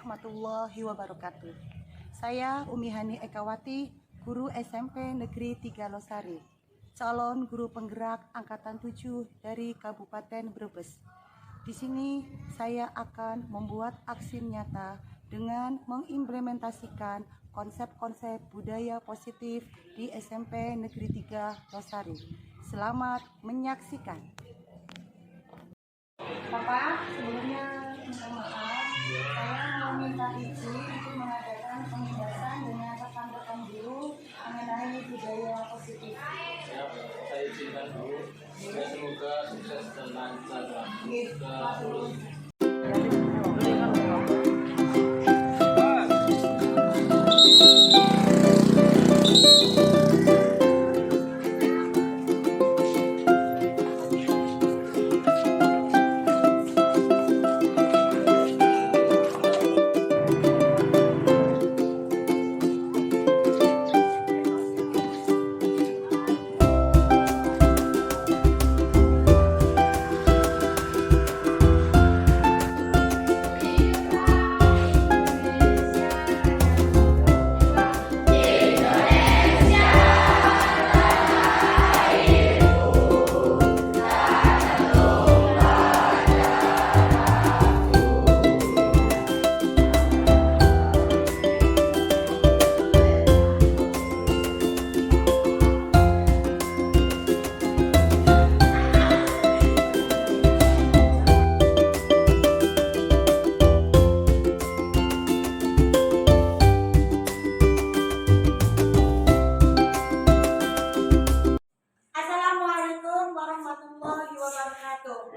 warahmatullahi wabarakatuh. Saya Umi Hani Ekawati, guru SMP Negeri 3 Losari, calon guru penggerak Angkatan 7 dari Kabupaten Brebes. Di sini saya akan membuat aksi nyata dengan mengimplementasikan konsep-konsep budaya positif di SMP Negeri 3 Losari. Selamat menyaksikan. Bapak, sebelumnya minta maaf, saya mau minta izin untuk mengadakan pembahasan dengan rekan-rekan guru mengenai budaya positif. Ya, saya izinkan dulu. Semoga sukses dan lancar. Terus.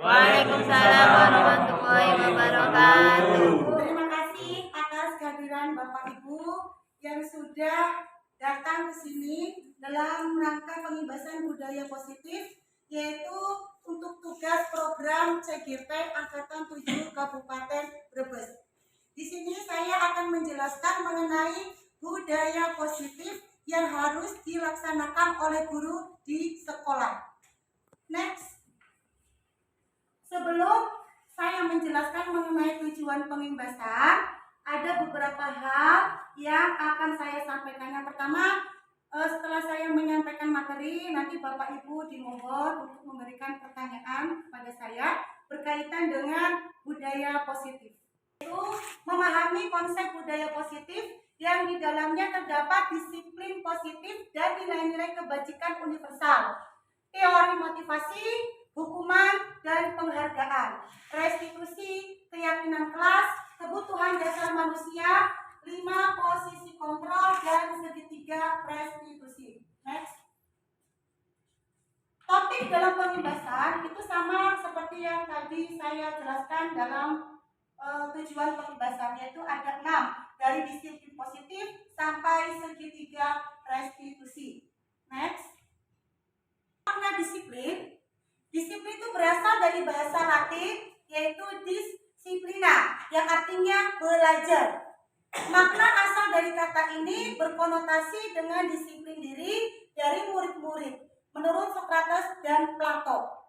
Waalaikumsalam warahmatullahi wabarakatuh. Terima kasih atas kehadiran Bapak Ibu yang sudah datang ke sini dalam rangka pengibasan budaya positif, yaitu untuk tugas program CGP Angkatan 7 Kabupaten Brebes. Di sini saya akan menjelaskan mengenai budaya positif yang harus dilaksanakan oleh guru di sekolah. Next. Sebelum saya menjelaskan mengenai tujuan pengimbasan, ada beberapa hal yang akan saya sampaikan. Yang pertama, setelah saya menyampaikan materi, nanti Bapak Ibu dimohon untuk memberikan pertanyaan kepada saya berkaitan dengan budaya positif. Itu memahami konsep budaya positif yang di dalamnya terdapat disiplin positif dan nilai-nilai kebajikan universal, teori motivasi, hukuman dan penghargaan, restitusi, keyakinan kelas, kebutuhan dasar manusia, 5 posisi kontrol, dan segitiga restitusi. Next. Topik dalam pengimbasan itu sama seperti yang tadi saya jelaskan dalam tujuan pengimbasan, yaitu ada 6, dari disiplin positif sampai segitiga restitusi. Next. Makna disiplin. Disiplin itu berasal dari bahasa Latin, yaitu disciplina, yang artinya belajar. Makna asal dari kata ini berkonotasi dengan disiplin diri dari murid-murid, menurut Socrates dan Plato.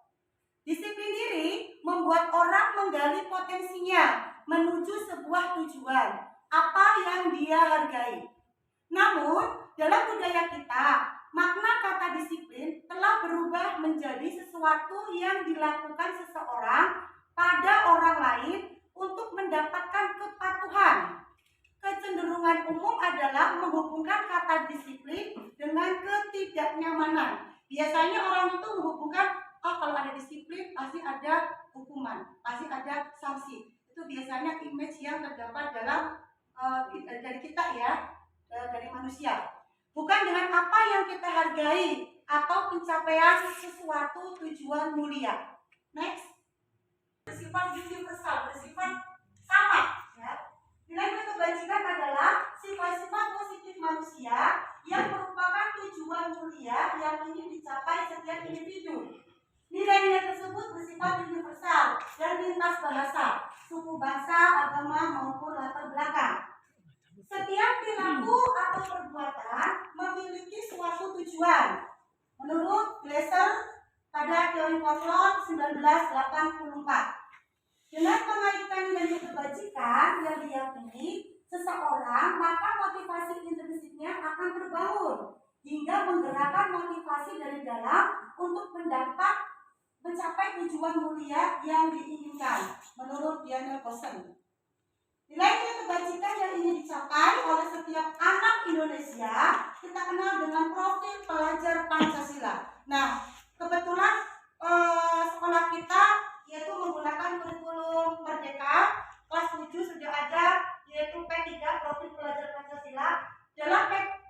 Disiplin diri membuat orang menggali potensinya menuju sebuah tujuan, apa yang dia hargai. Namun, dalam budaya kita, makna kata disiplin telah berubah menjadi sesuatu yang dilakukan seseorang pada orang lain untuk mendapatkan kepatuhan. Kecenderungan umum adalah menghubungkan kata disiplin dengan ketidaknyamanan. Biasanya orang itu menghubungkan, kalau ada disiplin pasti ada hukuman, pasti ada sanksi. Itu biasanya image yang terdapat dalam dari kita ya, dari manusia. Bukan dengan apa yang kita hargai atau pencapaian sesuatu tujuan mulia. Next. Bersifat universal, bersifat sama. Ya. Nilai kebajikan adalah sifat-sifat positif manusia yang merupakan tujuan mulia yang ingin dicapai setiap individu. Nilai-nilai tersebut bersifat universal dan lintas bahasa, suku bangsa, agama maupun latar belakang. Setiap perilaku atau perbuatan memiliki suatu tujuan. Menurut Glasser pada teori Potlot 1984. Dengan mengaitkan nilai kebajikan yang diyakini ini seseorang, maka motivasi intrinsiknya akan terbangun hingga menggerakkan motivasi dari dalam untuk mencapai tujuan mulia yang diinginkan menurut Daniel Gosen. Nilai-nilai kebajikan yang ingin dicapai oleh setiap anak Indonesia kita kenal dengan profil pelajar Pancasila. Nah, kebetulan sekolah kita yaitu menggunakan kurikulum Merdeka kelas 7 sudah ada yaitu P3 profil pelajar Pancasila. Dalam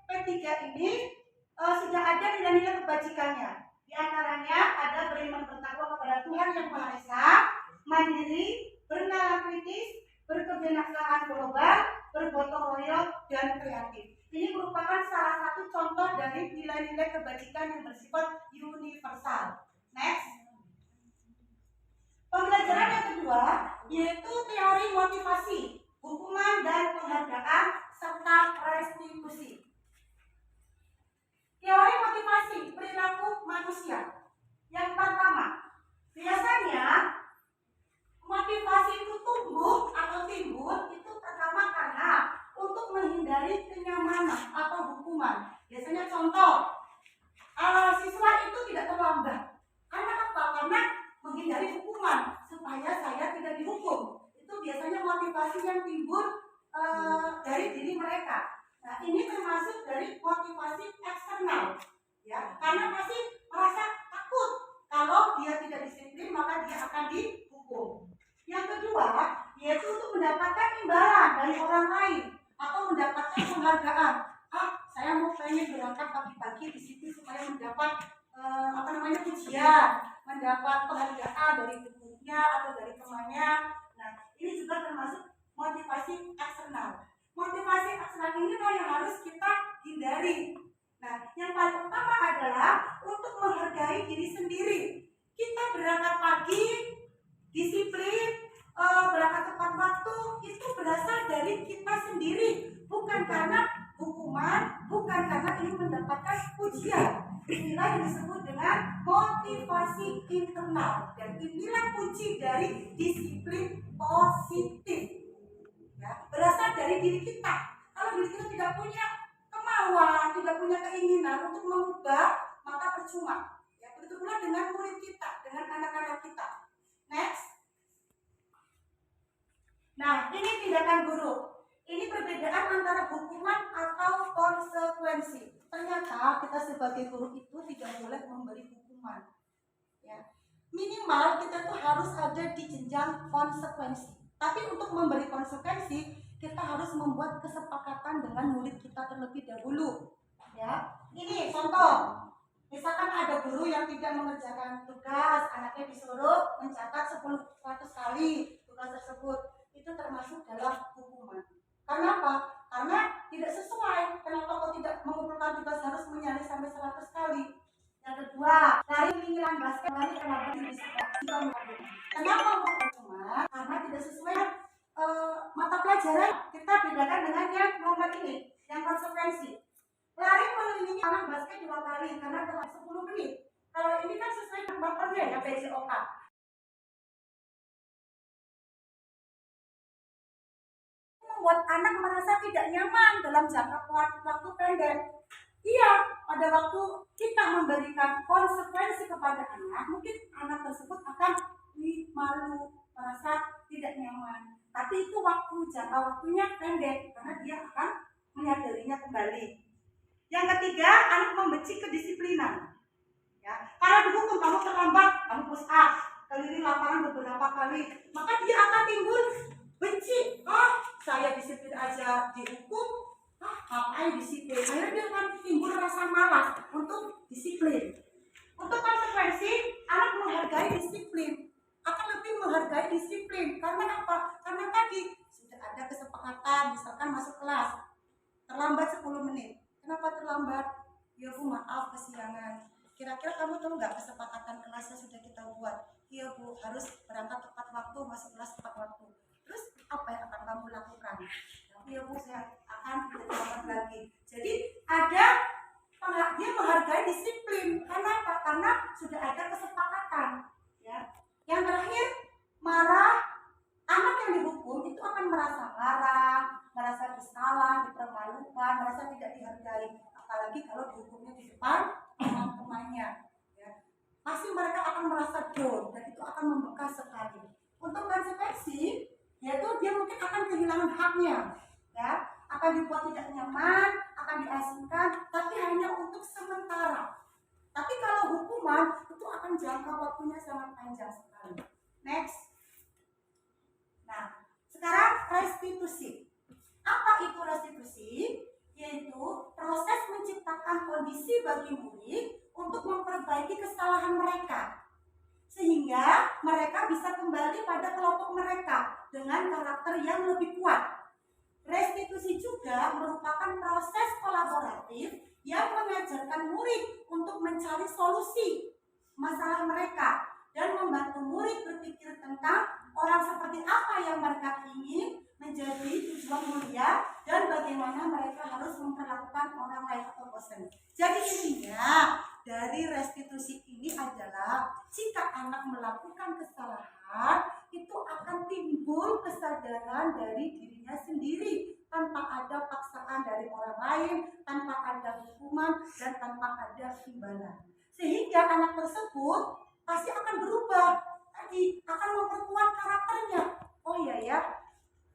P3 ini sudah ada nilai-nilai kebajikannya. Di antaranya ada beriman bertakwa kepada Tuhan Yang Maha Esa, mandiri, bernalar kritis, berkebinekaan global, bergotong royong, dan kreatif. Ini merupakan salah satu contoh dari nilai-nilai kebajikan yang bersifat universal. Next. Pembelajaran yang kedua yaitu teori motivasi, hukuman dan penghargaan, serta restitusi. Teori motivasi perilaku manusia. Yang pertama, biasanya motivasi itu tumbuh atau timbul itu pertama karena untuk menghindari kenyamanan atau hukuman. Biasanya contoh, siswa itu tidak terlambat. Karena apa? Karena menghindari hukuman supaya saya tidak dihukum. Itu biasanya motivasi yang timbul dari diri mereka. Nah, ini termasuk dari motivasi eksternal, ya, karena masih merasa takut kalau dia tidak disiplin maka dia akan dihukum. Yang kedua, yaitu untuk mendapatkan imbalan dari orang lain atau mendapatkan penghargaan. Saya mau pengen berangkat pagi-pagi di situ supaya mendapat pujian, mendapat penghargaan dari ibunya atau dari temannya. Nah, ini juga termasuk motivasi eksternal. Motivasi eksternal inilah yang harus kita hindari. Nah, yang paling utama adalah untuk menghargai diri sendiri. Kita berangkat pagi, disiplin, berangkat tepat waktu, itu berasal dari kita sendiri, bukan karena hukuman, bukan karena ingin mendapatkan pujian. Inilah yang disebut dengan motivasi internal, dan inilah kunci dari disiplin positif. Ya, berasal dari diri kita. Kalau diri kita tidak punya kemauan, tidak punya keinginan untuk mengubah, maka percuma. Ya, begitu pula dengan murid kita, dengan anak-anak kita. Next. Nah, ini tindakan guru. Ini perbedaan antara hukuman atau konsekuensi. Ternyata kita sebagai guru itu tidak boleh memberi hukuman. Ya. Minimal kita tuh harus ada di jenjang konsekuensi. Tapi untuk memberi konsekuensi, kita harus membuat kesepakatan dengan murid kita terlebih dahulu. Ya, ini contoh. Misalkan ada guru yang tidak mengerjakan tugas, anaknya disuruh mencatat 100 kali tugas tersebut. Itu termasuk dalam hukuman. Karena apa? Karena tidak sesuai. Kenapa kok tidak mengumpulkan tugas harus menyalin sampai 100 kali? Yang kedua, dari lingkaran basket lari kenapa di sekolah? Kenapa kok hukuman? Karena tidak sesuai mata pelajaran. Kita bedakan dengan yang nomor ini, yang konsekuensi. Lari mengelilingi lapangan basket 2 kali karena telah 10 menit. Kalau ini kan sesuai dengan bapernya ya, PJOK. Membuat anak merasa tidak nyaman dalam jangka waktu pendek. Iya, pada waktu kita memberikan konsekuensi kepada anak, mungkin anak tersebut akan malu, merasa tidak nyaman. Tapi itu jangka waktunya pendek karena dia akan menyadarinya kembali. Yang ketiga, anak membenci kedisiplinan. Ya, kalau dihukum kamu terlambat, kamu push up, keliling lapangan beberapa kali, maka dia akan timbul benci. Saya disiplin aja dihukum, ngapain disiplin? Akhirnya dia akan timbul rasa malas untuk disiplin. Untuk konsekuensi, anak menghargai disiplin, akan lebih menghargai disiplin. Karena apa? Karena tadi sudah ada kesepakatan, misalkan masuk kelas terlambat 10 menit. Kenapa terlambat? Ya Bu, maaf kesiangan. Kira-kira kamu tahu nggak kesepakatan kelasnya sudah kita buat? Iya Bu, harus berangkat tepat waktu, masuk kelas tepat waktu. Terus apa yang akan kamu lakukan? Iya Bu, saya akan tidak terlambat lagi. Jadi dia menghargai disiplin. Karena apa? Karena sudah ada kesepakatan. Ya. Yang terakhir, marah. Anak yang dihukum itu akan merasa marah, tidak dihargai, apalagi kalau dihukumnya di depan teman-temannya. Ya. Pasti mereka akan merasa down dan itu akan membekas sekali. Untuk konsekuensi, yaitu dia mungkin akan kehilangan haknya, ya, akan dibuat tidak nyaman, akan diasingkan, tapi hanya untuk sementara. Tapi kalau hukuman itu akan jangka waktunya sangat panjang sekali. Next. Nah, sekarang restitusi. Apa itu restitusi? Yaitu proses menciptakan kondisi bagi murid untuk memperbaiki kesalahan mereka, sehingga mereka bisa kembali pada kelompok mereka dengan karakter yang lebih kuat. Restitusi juga merupakan proses kolaboratif yang mengajarkan murid untuk mencari solusi masalah mereka dan membantu murid berpikir tentang orang seperti apa yang mereka ingin menjadi tujuan mulia dan bagaimana mereka harus memperlakukan orang lain atau dosen. Jadi intinya dari restitusi ini adalah jika anak melakukan kesalahan itu akan timbul kesadaran dari dirinya sendiri tanpa ada paksaan dari orang lain, tanpa ada hukuman dan tanpa ada imbalan. Sehingga anak tersebut pasti akan berubah, tadi akan memperkuat karakternya. Oh iya ya,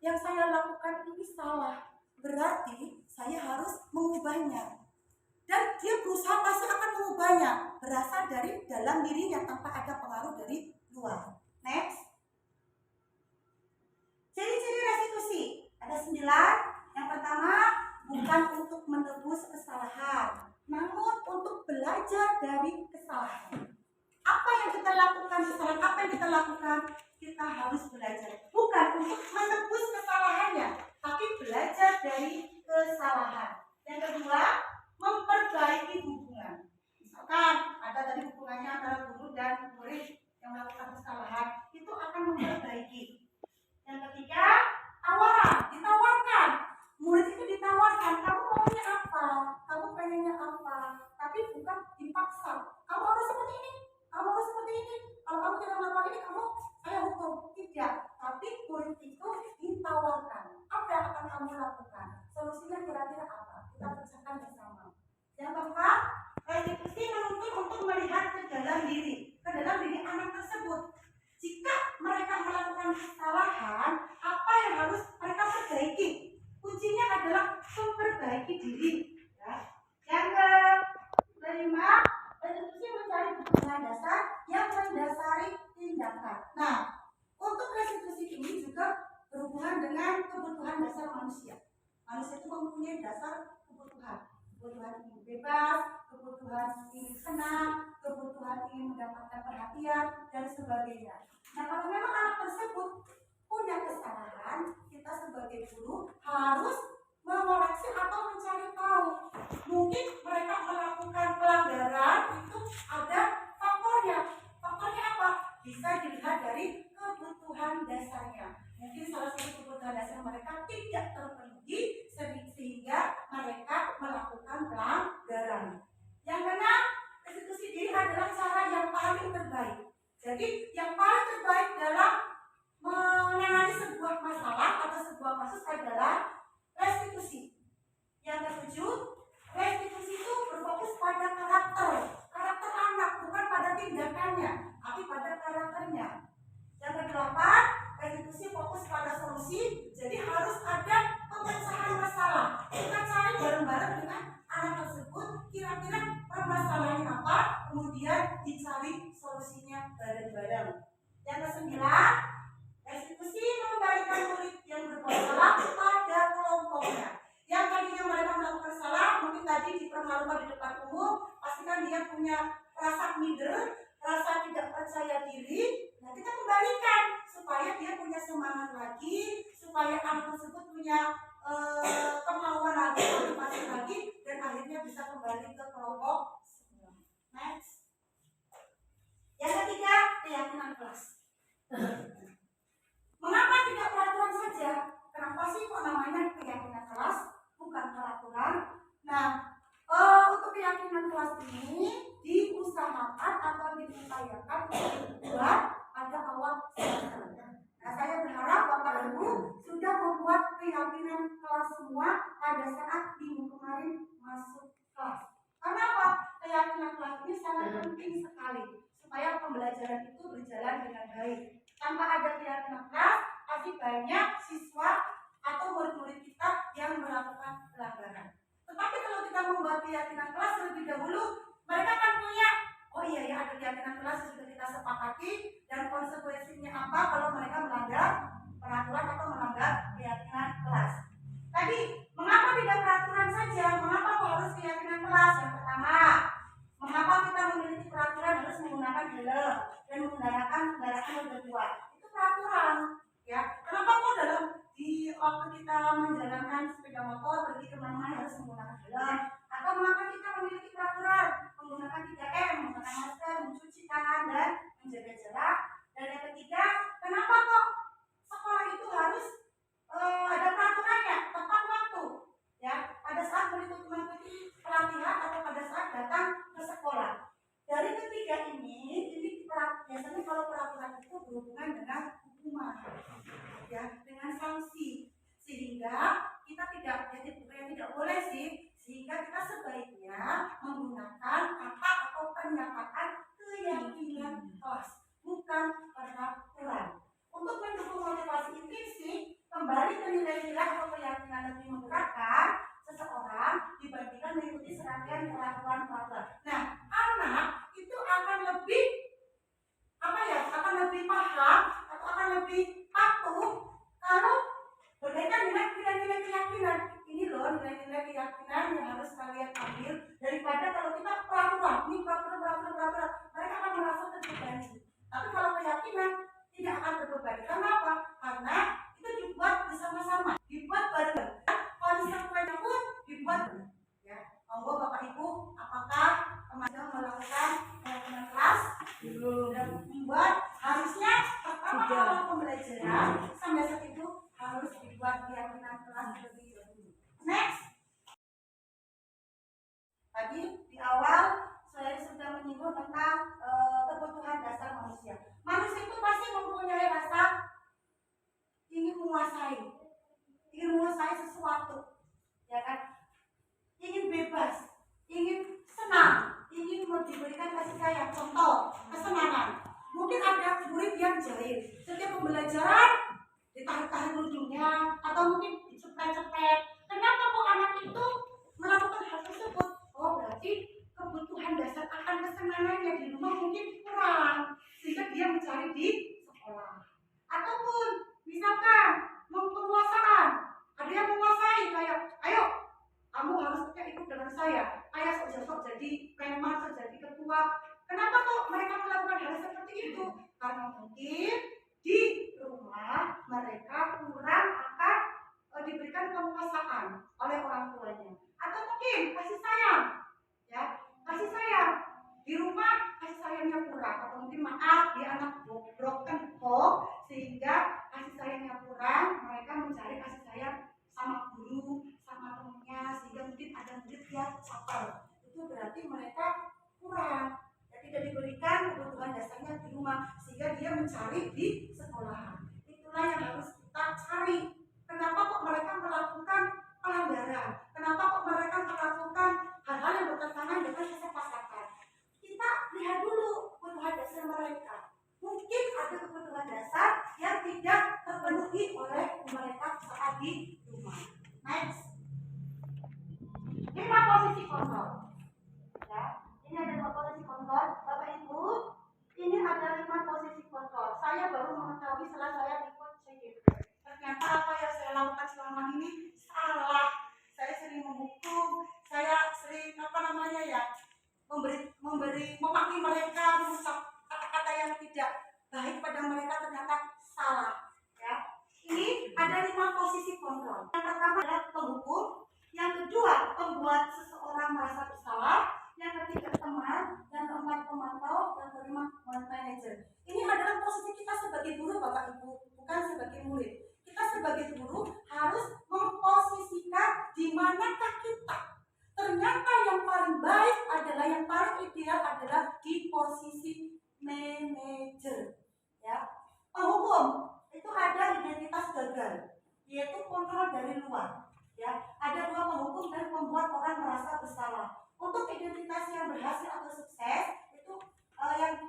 yang saya lakukan ini salah, berarti saya harus mengubahnya. Dan dia berusaha pasti akan mengubahnya, berasal dari dalam dirinya tanpa ada pengaruh dari luar. Next. Ciri-ciri restitusi ada 9. Yang pertama, bukan untuk menebus kesalahan, namun untuk belajar dari kesalahan. Apa yang kita lakukan, kesalahan apa yang kita lakukan, kita harus belajar. Bukan untuk menebus kesalahannya, tapi belajar dari kesalahan. Yang kedua, memperbaiki hubungan. Misalkan ada tadi hubungannya antara guru dan murid yang melakukan kesalahan, itu akan memperbaiki. Yang ketiga, tawaran, ditawarkan. Murid itu ditawarkan, kamu maunya apa? Kamu pengennya apa? Tapi bukan dipaksa. Kamu harus seperti ini, kamu harus seperti ini. Kalau kamu tidak melakukan ini, saya hukum. Tidak, tapi murid itu ditawarkan. Apa yang akan kamu lakukan? Solusinya kira-kira apa? Kita bicarakan bersama. Yang keempat, restitusi menuntut untuk melihat ke dalam diri anak tersebut. Jika mereka melakukan kesalahan, apa yang harus mereka perbaiki? Kuncinya adalah memperbaiki diri. Ya. Yang kelima, restitusi mencari kebutuhan dasar yang mendasari tindakan. Nah, untuk restitusi ini juga berhubungan dengan kebutuhan dasar manusia. Manusia itu mempunyai dasar kebutuhan ingin bebas, kebutuhan ingin senang, kebutuhan ingin mendapatkan perhatian, dan sebagainya. Nah, kalau memang anak tersebut punya kesalahan, kita sebagai guru harus mengoreksi atau mencari tahu. Mungkin mereka melakukan pelanggaran, itu ada faktornya. Faktornya apa? Bisa dilihat dari kebutuhan dasarnya. Mungkin salah satu kebutuhan dasar mereka tidak terpenuhi sehingga mereka melakukan pelanggaran. Yang keenam, restitusi diri adalah cara yang paling terbaik. Jadi yang paling terbaik dalam menangani sebuah masalah atau sebuah kasus adalah restitusi. Yang ketujuh, restitusi itu berfokus pada karakter anak, bukan pada tindakannya, tapi pada karakternya. Yang kedelapan, restitusi fokus pada solusi, jadi harus ada pemecahan masalah. Kita cari bareng-bareng dengan anak tersebut, kira-kira permasalahannya apa, kemudian dicari solusinya bareng-bareng. Yang kesembilan, restitusi mengembalikan murid yang berbuat salah pada kelompoknya. Yang tadinya mereka melakukan salah, mungkin tadi dipermalukan di depan umum, pastikan dia punya rasa minder, rasa tidak percaya diri. Nah, kita kembalikan supaya dia punya semangat lagi, supaya anak tersebut punya kemauan lagi, motivasi lagi, dan akhirnya bisa kembali ke kelompok. Next. Yang ketiga, keyakinan kelas. Mengapa tidak peraturan saja? Kenapa sih kok namanya keyakinan kelas, bukan peraturan? Nah, untuk keyakinan kelas ini diusahakan atau diupayakan dibuat pada awal semester. Nah, saya berharap Bapak Ibu sudah membuat keyakinan keyakinan kelas semua pada saat minggu kemarin masuk kelas. Kenapa? Keyakinan kelas ini sangat penting sekali supaya pembelajaran itu berjalan dengan baik. Tanpa ada keyakinan kelas, pasti banyak siswa atau murid-murid kita yang melakukan pelanggaran. Tetapi kalau kita membuat keyakinan kelas terlebih dahulu, mereka akan punya, oh iya ya, ada keyakinan kelas yang sudah kita sepakati dan konsekuensinya apa kalau mereka melanggar peraturan atau melanggar keyakinan kelas. Tadi, mengapa tidak peraturan saja? Mengapa kok harus keyakinan kelas? Yang pertama, mengapa kita memiliki peraturan harus menggunakan helm dan menggunakan kendaraan roda dua? Itu peraturan, ya. Kenapa kok dalam di waktu kita menjalankan sepeda motor pergi kemana-mana harus menggunakan helm? Atau mengapa kita memiliki peraturan menggunakan 3M, menggunakan masker, mencuci tangan dan menjaga jarak? Dan yang ketiga, kenapa kok sekolah itu harus ada peraturannya tepat waktu, ya, pada saat mengikuti pelatihan atau pada saat datang ke sekolah. Dari ketiga ini biasanya kalau peraturan itu berhubungan dengan hukuman, ya, dengan sanksi, sehingga kita tidak boleh sih, sehingga kita sebaiknya menggunakan kata atau pernyataan keyakinan kelas, bukan peraturan. Untuk mendukung motivasi intrinsik, kembali ke nilai-nilai atau keyakinan lebih menggerakkan seseorang dibandingkan mengikuti serangkaian peraturan-peraturan. Nah, anak itu akan lebih akan lebih paham atau akan lebih patuh kalau berkaitan dengan nilai-nilai keyakinan. Ini loh nilai-nilai keyakinan yang harus kalian ambil, daripada kalau kita peraturan, ini peraturan, mereka akan merasa terbebani. Tapi kalau keyakinan tidak akan terbebani. Kenapa? Karena itu dibuat bersama-sama, dibuat bareng. Konsekuensinya pun dibuat bareng. Ya, monggo Bapak Ibu, apakah teman-teman melakukan keyakinan kelas dan membuat harusnya pertama awal pembelajaran sampai saat itu harus dibuat keyakinan kelas terlebih dahulu. Next, tadi di awal saya sudah menyinggung tentang kebutuhan dasar manusia. Manusia itu pasti mempunyai rasa ingin menguasai sesuatu, ya kan? Ingin bebas, ingin senang, ingin diberikan kasih sayang. Contoh, kesenangan. Mungkin ada murid yang jahil, setiap pembelajaran ditarik-tarik ujungnya, atau mungkin dicepet-cepet. Kenapa kok anak itu melakukan hal tersebut? Oh, berarti kebutuhan dasar akan kesenangannya di rumah mungkin kurang, sehingga dia mencari di sekolah. Ataupun misalkan penguasaan, ada yang menguasai kayak, ayo kamu harus ikut dengan saya, ayah sok jadi preman, sok jadi ketua. Kenapa kok mereka melakukan hal seperti itu? Karena mungkin di rumah mereka kurang akan diberikan penguasaan oleh orang tuanya, atau mungkin kasih sayang, ya, kasih sayang di rumah kasih sayangnya kurang, atau mungkin maaf dia anak broken home sehingga kasih sayangnya kurang, mereka mencari kasih sayang sama guru, sama temennya, sehingga mungkin ada murid yang caper. Itu berarti mereka kurang, ya, tidak diberikan kebutuhan dasarnya di rumah, sehingga dia mencari di sekolahan. Itulah yang harus kita cari. Kenapa kok mereka melakukan pelanggaran? Kenapa kok mereka melakukan hal-hal yang bertentangan dengan kesepakatan? Kita lihat dulu kebutuhan dasar mereka. Mungkin ada kebutuhan dasar yang tidak terpenuhi oleh mereka saat di rumah. Next, 5 posisi kontrol. Ya, ini ada 5 posisi kontrol, Bapak Ibu. Ini ada 5 posisi kontrol. Saya dua, ya. Ada dua penghukum dan membuat orang merasa bersalah. Untuk identitas yang berhasil atau sukses itu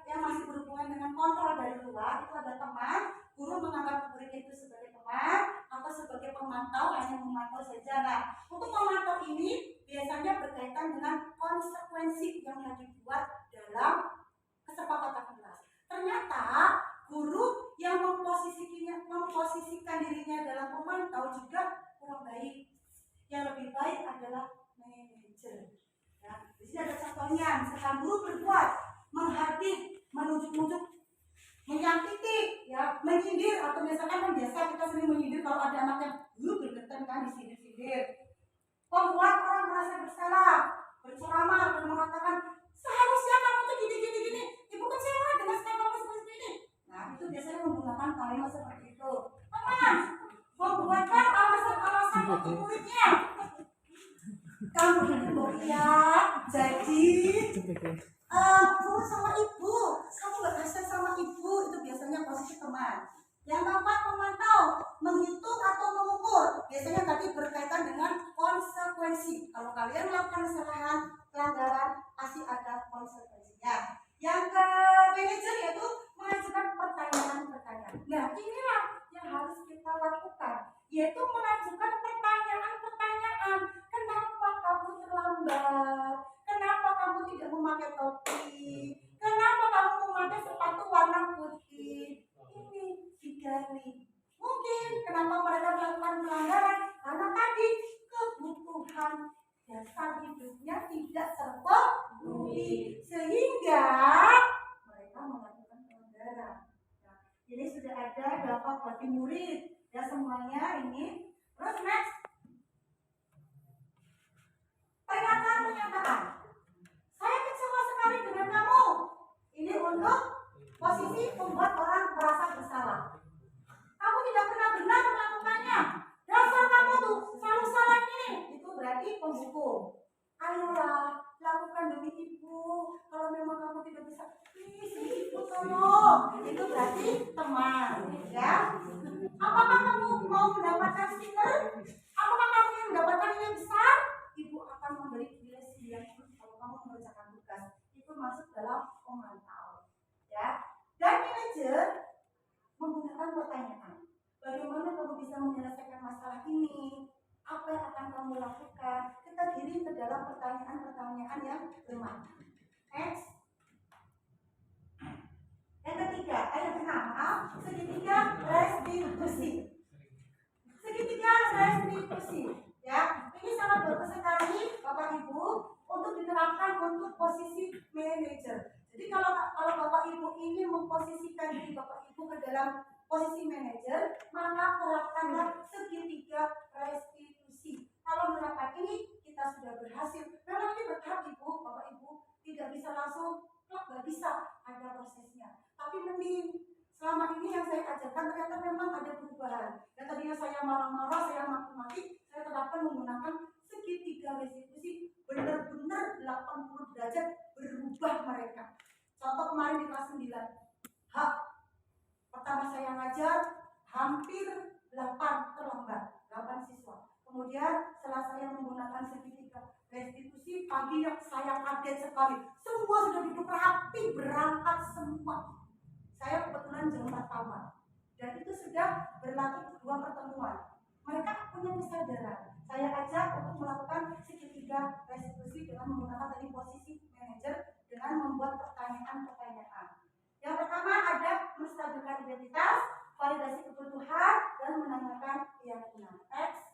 yang masih berhubungan dengan kontrol dari luar itu ada teman, guru menganggap muridnya itu sebagai teman atau sebagai pemantau, hanya memantau saja. Nah, untuk memantau ini biasanya berkaitan dengan konsekuensi yang dibuat dalam kesepakatan kelas. Ternyata guru yang memposisikan dirinya dalam pemantau juga kurang baik. Yang lebih baik adalah manajer. Ya, di sini ada contohnya, misalkan guru berbuat menghardik, menunjuk-nunjuk, menyakiti, ya, menyindir, atau misalkan kan biasa kita sering menyindir kalau ada anak yang bergetar kan disindir-sindir. Membuat orang merasa bersalah, berceramah dan mengatakan seharusnya kamu tuh gini. Ibu kecewa dengan sikap kamu seperti ini. Nah, itu biasanya menggunakan kalimat seperti itu. Teman, membuatkan alasan-alasan untuk muridnya. Kamu itu ya, jadi urus sama ibu, kamu gak kasihan sama ibu, itu biasanya posisi teman. Yang keempat, memantau, menghitung atau mengukur, biasanya tadi berkaitan dengan konsekuensi. Kalau kalian melakukan kesalahan, pelanggaran, pasti ada konsekuensinya. Yang ke manajer yaitu mengajukan pertanyaan-pertanyaan. Nah, inilah yang harus kita lakukan, yaitu mengajukan pertanyaan-pertanyaan. Kenapa kamu terlambat? Kenapa kamu tidak memakai topi? Kenapa kamu memakai sepatu warna putih? Ini digali. Mungkin kenapa mereka melakukan pelanggaran? Karena tadi kebutuhan dasar hidupnya tidak terpenuhi, sehingga mereka melakukan pelanggaran. Nah, ini sudah ada dapat bagi murid ya semuanya ini. Terus next, pernyataan. Saya kecewa sekali dengan kamu. Ini untuk posisi membuat orang merasa bersalah. Kamu tidak pernah benar melakukannya. Dasar kamu tuh selalu salah ini. Itu berarti penghukum. Ayolah, lakukan demi ibu. Kalau memang kamu tidak bisa, please ibu tolong. Itu berarti teman, ya. Apakah kamu mau mendapatkan stiker? Apakah kamu ingin mendapatkan nilai besar? Ibu akan memberi nilai 9 kalau kamu mengerjakan tugas. Itu masuk dalam pemantau, ya. Dan manajer menggunakan pertanyaan. Bagaimana kamu bisa menyelesaikan masalah ini? Apa yang akan kamu lakukan? Kita giring ke dalam pertanyaan-pertanyaan yang bermakna. Next. Yang ketiga, yang keenam, segitiga restitusi. Segitiga restitusi, ya. Ini sangat bagus sekali, Bapak Ibu, untuk diterapkan untuk posisi manajer. Jadi kalau Bapak Ibu ingin memposisikan diri Bapak Ibu ke dalam posisi manajer, maka terapkanlah segitiga restitusi. Kalau menerapkan ini, kita sudah berhasil. Memang ini bertahap Ibu, Bapak Ibu, tidak bisa langsung, nggak bisa, ada prosesnya. Tapi mending selama ini yang saya ajarkan ternyata memang ada perubahan. Dan tadinya saya marah-marah, saya maki-maki, saya terapkan menggunakan segitiga restitusi, benar-benar 80 derajat berubah mereka. Contoh kemarin di kelas 9, pertama saya ngajar hampir 8 terlambat, 8 siswa. Kemudian setelah saya menggunakan segitiga restitusi, paginya saya kaget sekali, semua sudah duduk rapi, berangkat semua. Saya kebetulan jam 4 awal, dan itu sudah berlaku 2 pertemuan. Mereka punya kesadaran. Saya ajak untuk melakukan segitiga restitusi dengan menggunakan tadi posisi manajer dengan membuat pertanyaan-pertanyaan. Yang pertama ada menstabilkan identitas, validasi kebutuhan, dan menanyakan keyakinan. Teks.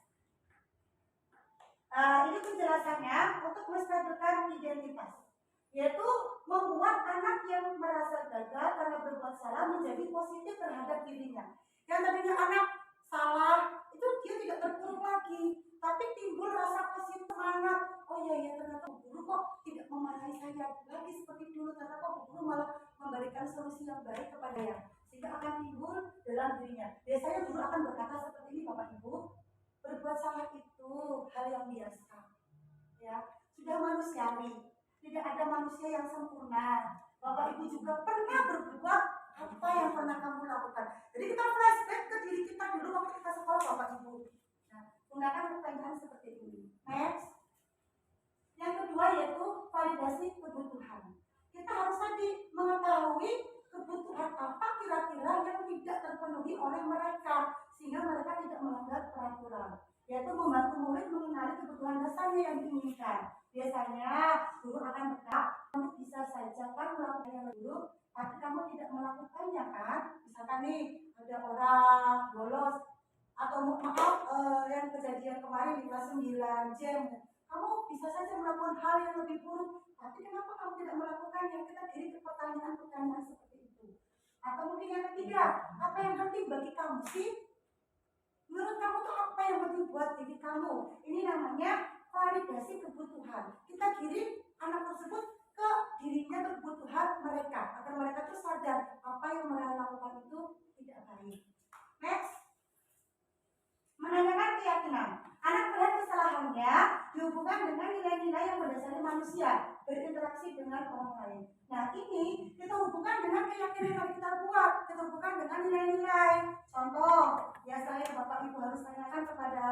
Ini penjelasannya untuk menstabilkan identitas, yaitu membuat anak yang merasa gagal karena berbuat salah menjadi positif terhadap dirinya. Yang tadinya anak salah, itu dia tidak terpuruk lagi, tapi timbul rasa positif, semangat. Oh iya, ternyata guru kok tidak memarahi saya lagi seperti dulu, ternyata kok guru malah memberikan solusi yang baik kepada saya, sehingga akan timbul dalam dirinya. Biasanya guru akan berkata seperti ini, Bapak Ibu, berbuat salah itu hal yang biasa, ya, sudah manusiawi. Tidak ada manusia yang sempurna. Bapak Ibu juga pernah berbuat apa yang pernah kamu lakukan. Jadi kita flashback ke diri kita dulu waktu kita sekolah, Bapak Ibu. Nah, Gunakan pertanyaan seperti ini. Next. Yang kedua yaitu validasi kebutuhan. Kita harus tadi mengetahui kebutuhan apa kira-kira yang tidak terpenuhi oleh mereka sehingga mereka tidak melanggar peraturan. Yaitu membantu murid mengenali kebutuhan dasarnya yang diinginkan. Biasanya guru akan berkata, kamu bisa saja kan melakukannya dulu, tapi kamu tidak melakukannya kan? Misalkan nih ada orang bolos atau maaf yang kejadian kemarin di kelas 9 jam, kamu bisa saja melakukan hal yang lebih buruk, tapi kenapa kamu tidak melakukannya? Kita kirim ke pertanyaan-pertanyaan seperti itu. Atau mungkin yang ketiga, apa yang penting bagi kamu sih? Menurut kamu tuh apa yang penting buat diri kamu? Ini namanya validasi kebutuhan. Kita kirim anak tersebut ke dirinya, kebutuhan mereka, agar mereka tuh sadar apa yang mereka lakukan itu tidak baik. Next. Menanyakan keyakinan. Anak melihat kesalahannya dihubungkan dengan nilai-nilai yang mendasari manusia, berinteraksi dengan orang lain. Nah ini kita hubungkan dengan keyakinan yang kita buat, kita hubungkan dengan nilai-nilai. Contoh, biasanya Bapak Ibu harus tanyakan kepada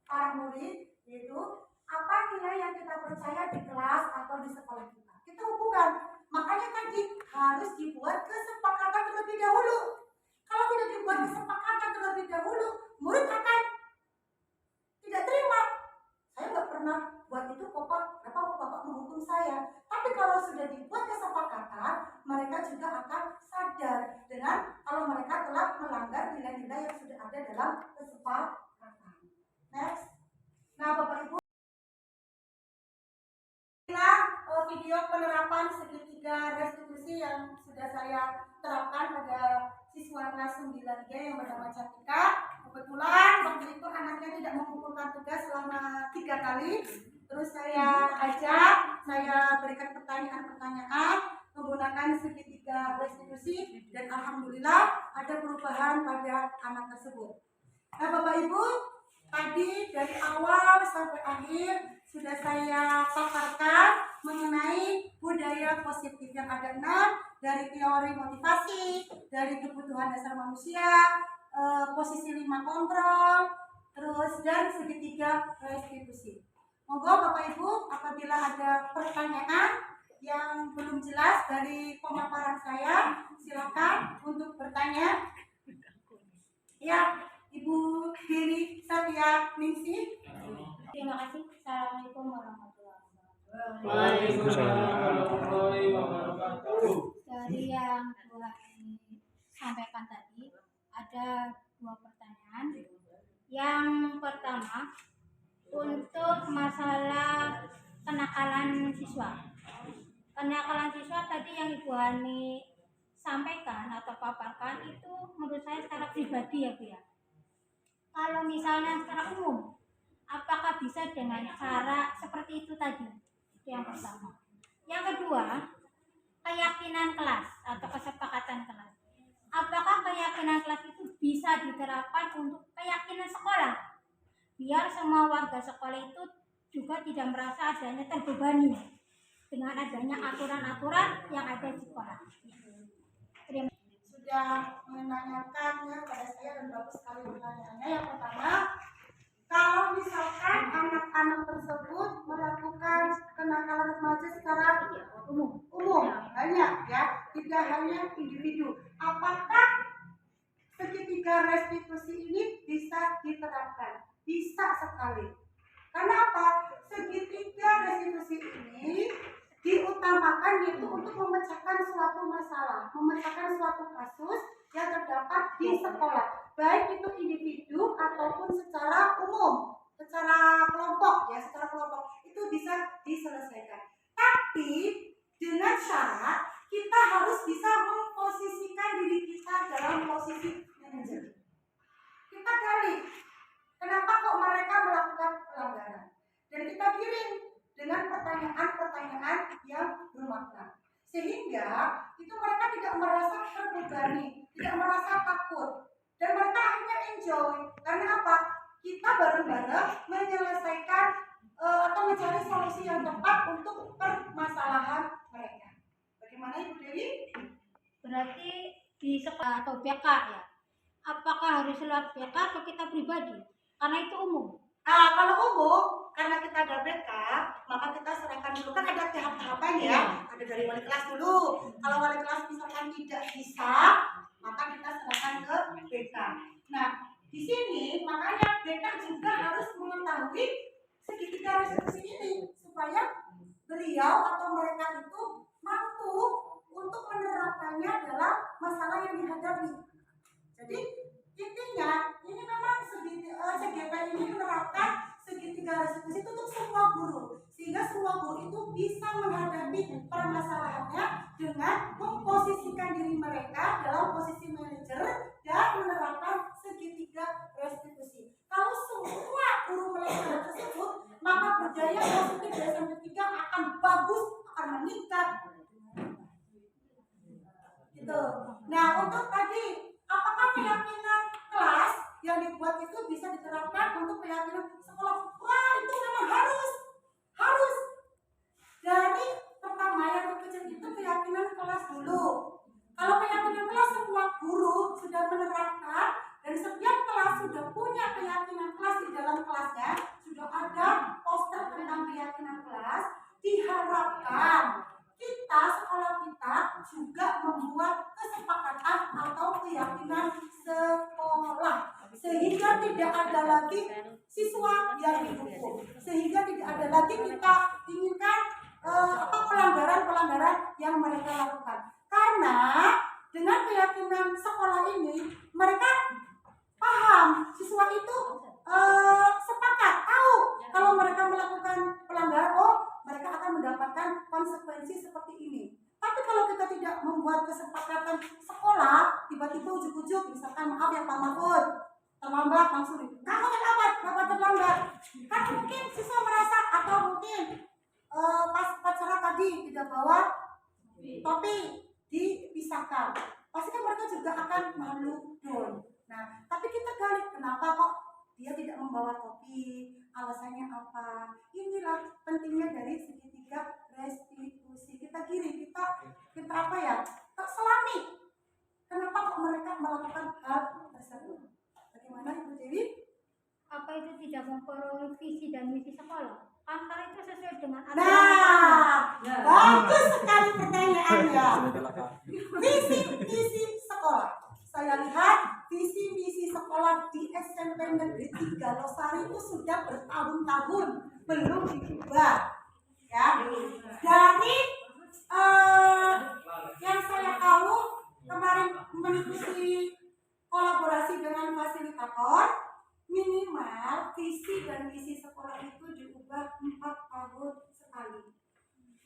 para murid, yaitu apa nilai yang kita percaya di kelas atau di sekolah kita. Kita hubungkan, makanya tadi harus dibuat kesepakatan terlebih dahulu. Kalau tidak dibuat kesepakatan terlebih dahulu, murid akan tidak terima. Saya nggak pernah buat itu kok Pak, kenapa Bapak menghukum saya? Tapi kalau sudah dibuat kesepakatan, mereka juga akan sadar dengan kalau mereka telah melanggar nilai-nilai yang sudah ada dalam kesepakatan. Next. Nah Bapak Ibu, inilah video penerapan segitiga restitusi yang sudah saya terapkan pada siswa kelas 9G yang bernama Cantika. Kebetulan waktu itu anaknya tidak mengumpulkan tugas selama 3 kali. Terus saya ajak, saya berikan pertanyaan-pertanyaan menggunakan segitiga restitusi dan alhamdulillah ada perubahan pada anak tersebut. Nah Bapak Ibu, tadi dari awal sampai akhir sudah saya paparkan mengenai budaya positif yang ada 6 dari teori motivasi, dari kebutuhan dasar manusia, posisi 5 kontrol, terus dan segitiga restitusi. Monggo Bapak Ibu, apabila ada pertanyaan yang belum jelas dari pemaparan saya, silakan untuk bertanya. Ya, Ibu Diri Satya Ningsih. Terima kasih. Assalamualaikum warahmatullahi wabarakatuh. Waalaikumsalam warahmatullahi wabarakatuh. Dari yang telah disampaikan tadi, ada 2 pertanyaan. Yang pertama, untuk masalah kenakalan siswa. Kenakalan siswa tadi yang Ibu Hani sampaikan atau paparkan itu menurut saya secara pribadi ya Bu ya. Kalau misalnya secara umum, apakah bisa dengan cara seperti itu tadi? Itu yang pertama. Yang kedua, keyakinan kelas atau kesepakatan kelas. Apakah keyakinan kelas itu bisa diterapkan untuk keyakinan sekolah? Biar semua warga sekolah itu juga tidak merasa adanya terbebani dengan adanya aturan-aturan yang ada di sekolah. Sudah menanyakannya pada saya dan bagus sekali pertanyaannya. Yang pertama, kalau misalkan anak-anak tersebut melakukan kenakalan remaja secara umum banyak ya, tidak hanya individu, apakah segitiga restitusi ini bisa diterapkan? Bisa sekali. Karena apa? Segitiga restitusi ini diutamakan yaitu untuk memecahkan suatu masalah, memecahkan suatu kasus yang terdapat di sekolah, baik itu individu ataupun secara umum, secara kelompok ya, secara kelompok itu bisa diselesaikan. Tapi dengan syarat kita harus bisa memposisikan diri kita dalam posisi manajer. Kita gali, kenapa kok mereka melakukan pelanggaran? Dan kita kirim dengan pertanyaan-pertanyaan yang bermakna. Sehingga itu mereka tidak merasa terbebani, tidak merasa takut. Dan mereka akhirnya enjoy. Karena apa? Kita bareng-bareng menyelesaikan atau mencari solusi yang tepat untuk permasalahan mereka. Bagaimana Ibu Dewi? Berarti di sekolah atau BK ya. Apakah harus lewat BK atau kita pribadi? Karena itu umum. Kalau umum, karena kita ada BK, maka kita serahkan dulu, kan ada tahap-tahapan ya. Ada dari wali kelas dulu. Kalau wali kelas misalkan tidak bisa, maka kita serahkan ke BK. Nah, di sini makanya BK juga harus mengetahui segitiga restitusi ini supaya beliau atau mereka itu mampu untuk menerapkannya dalam masalah yang dihadapi. Jadi intinya ini memang CGP ini menerapkan segitiga restitusi itu untuk semua guru, sehingga semua guru itu bisa menghadapi permasalahannya dengan memposisikan diri mereka dalam posisi manajer dan menerapkan segitiga restitusi. Kalau semua guru melakukan tersebut, maka budaya positif dari ketiga akan bagus, akan meningkat. Gitu. Nah, untuk tadi, apakah keyakinan kelas yang dibuat itu bisa diterapkan untuk keyakinan sekolah? Wah, itu memang harus. Dari pertama yang terkecil itu keyakinan kelas dulu. Kalau keyakinan kelas semua guru sudah menerapkan dan setiap kelas sudah punya keyakinan kelas di dalam kelasnya, sudah ada poster tentang keyakinan kelas, diharapkan kita, sekolah kita juga membuat kesepakatan atau keyakinan sekolah, sehingga tidak ada lagi siswa yang dihukum, sehingga tidak ada lagi kita inginkan pelanggaran-pelanggaran yang mereka lakukan. Karena dengan keyakinan sekolah ini, mereka paham, siswa itu sepakat, tahu kalau mereka melakukan pelanggaran, mereka akan mendapatkan konsekuensi seperti ini. Tapi kalau kita tidak membuat kesepakatan sekolah, tiba-tiba ujuk-ujuk, misalkan maaf ya Pak Mahfud, terlambat langsung, kamu terlambat, kenapa terlambat? Kan mungkin siswa merasa, atau mungkin pas upacara tadi tidak bawa topi, dipisahkan. Pasti kan mereka juga akan malu down. Nah, tapi kita gali, kenapa kok dia tidak membawa topi, alasannya apa? Inilah pentingnya dari segitiga restitusi. Kita kiri, kita apa ya? Tak selami. Kenapa kok mereka melakukan hal tersebut? Bagaimana Ibu Dewi? Apa itu tidak mempengaruhi visi dan misi sekolah? Antara itu sesuai dengan bagus sekali pertanyaannya. Visi sekolah. Saya lihat visi misi sekolah di SMP Negeri 3 Losari itu sudah bertahun-tahun belum diubah. Ya, dari yang saya tahu kemarin mengikuti kolaborasi dengan fasilitator, minimal visi dan misi sekolah itu diubah 4 tahun sekali.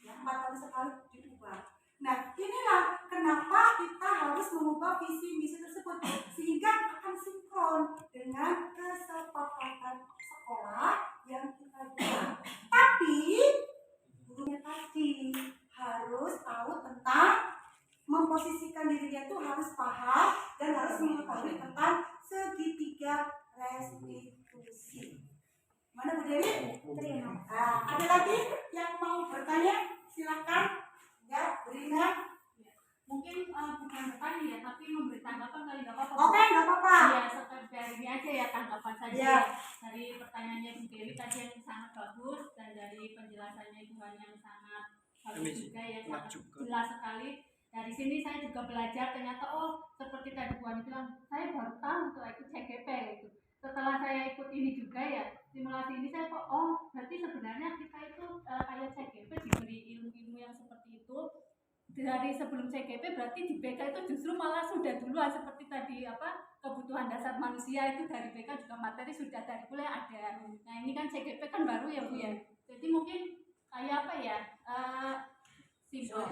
Ya, 4 tahun sekali diubah. Nah, inilah kenapa kita harus mengubah visi misi tersebut, sehingga akan sinkron dengan kesepakatan sekolah yang kita buat. Tapi gurunya tadi harus tahu tentang memposisikan dirinya itu, harus paham dan harus mengetahui tentang segitiga restitusi. Mana Bu Dewi? Terima. Ada lagi yang mau bertanya? Silakan. Ya, Rina. Mungkin bukan bertanya ya, tapi memberi tanggapan kali nggak apa-apa. Oke, nggak apa-apa. Ya, sekedar ini aja ya, tanggapan saja. Ya. Dari pertanyaannya Bu Dewi tadi yang sangat bagus, dan dari penjelasannya Ibu Han yang sangat bagus juga ya, sangat jelas sekali. Dari sini saya juga belajar, ternyata seperti tadi Bu Han bilang, saya baru tahu setelah ikut CGP itu. Setelah saya ikut ini juga ya, simulasi ini saya kok berarti sebenarnya kita itu kayak CGP diberi ilmu-ilmu yang seperti itu dari sebelum CGP, berarti di BK itu justru malah sudah duluan seperti tadi kebutuhan dasar manusia itu dari BK juga materi sudah dari kuliah ada. Nah ini kan CGP kan baru ya Bu ya, jadi mungkin kayak simbol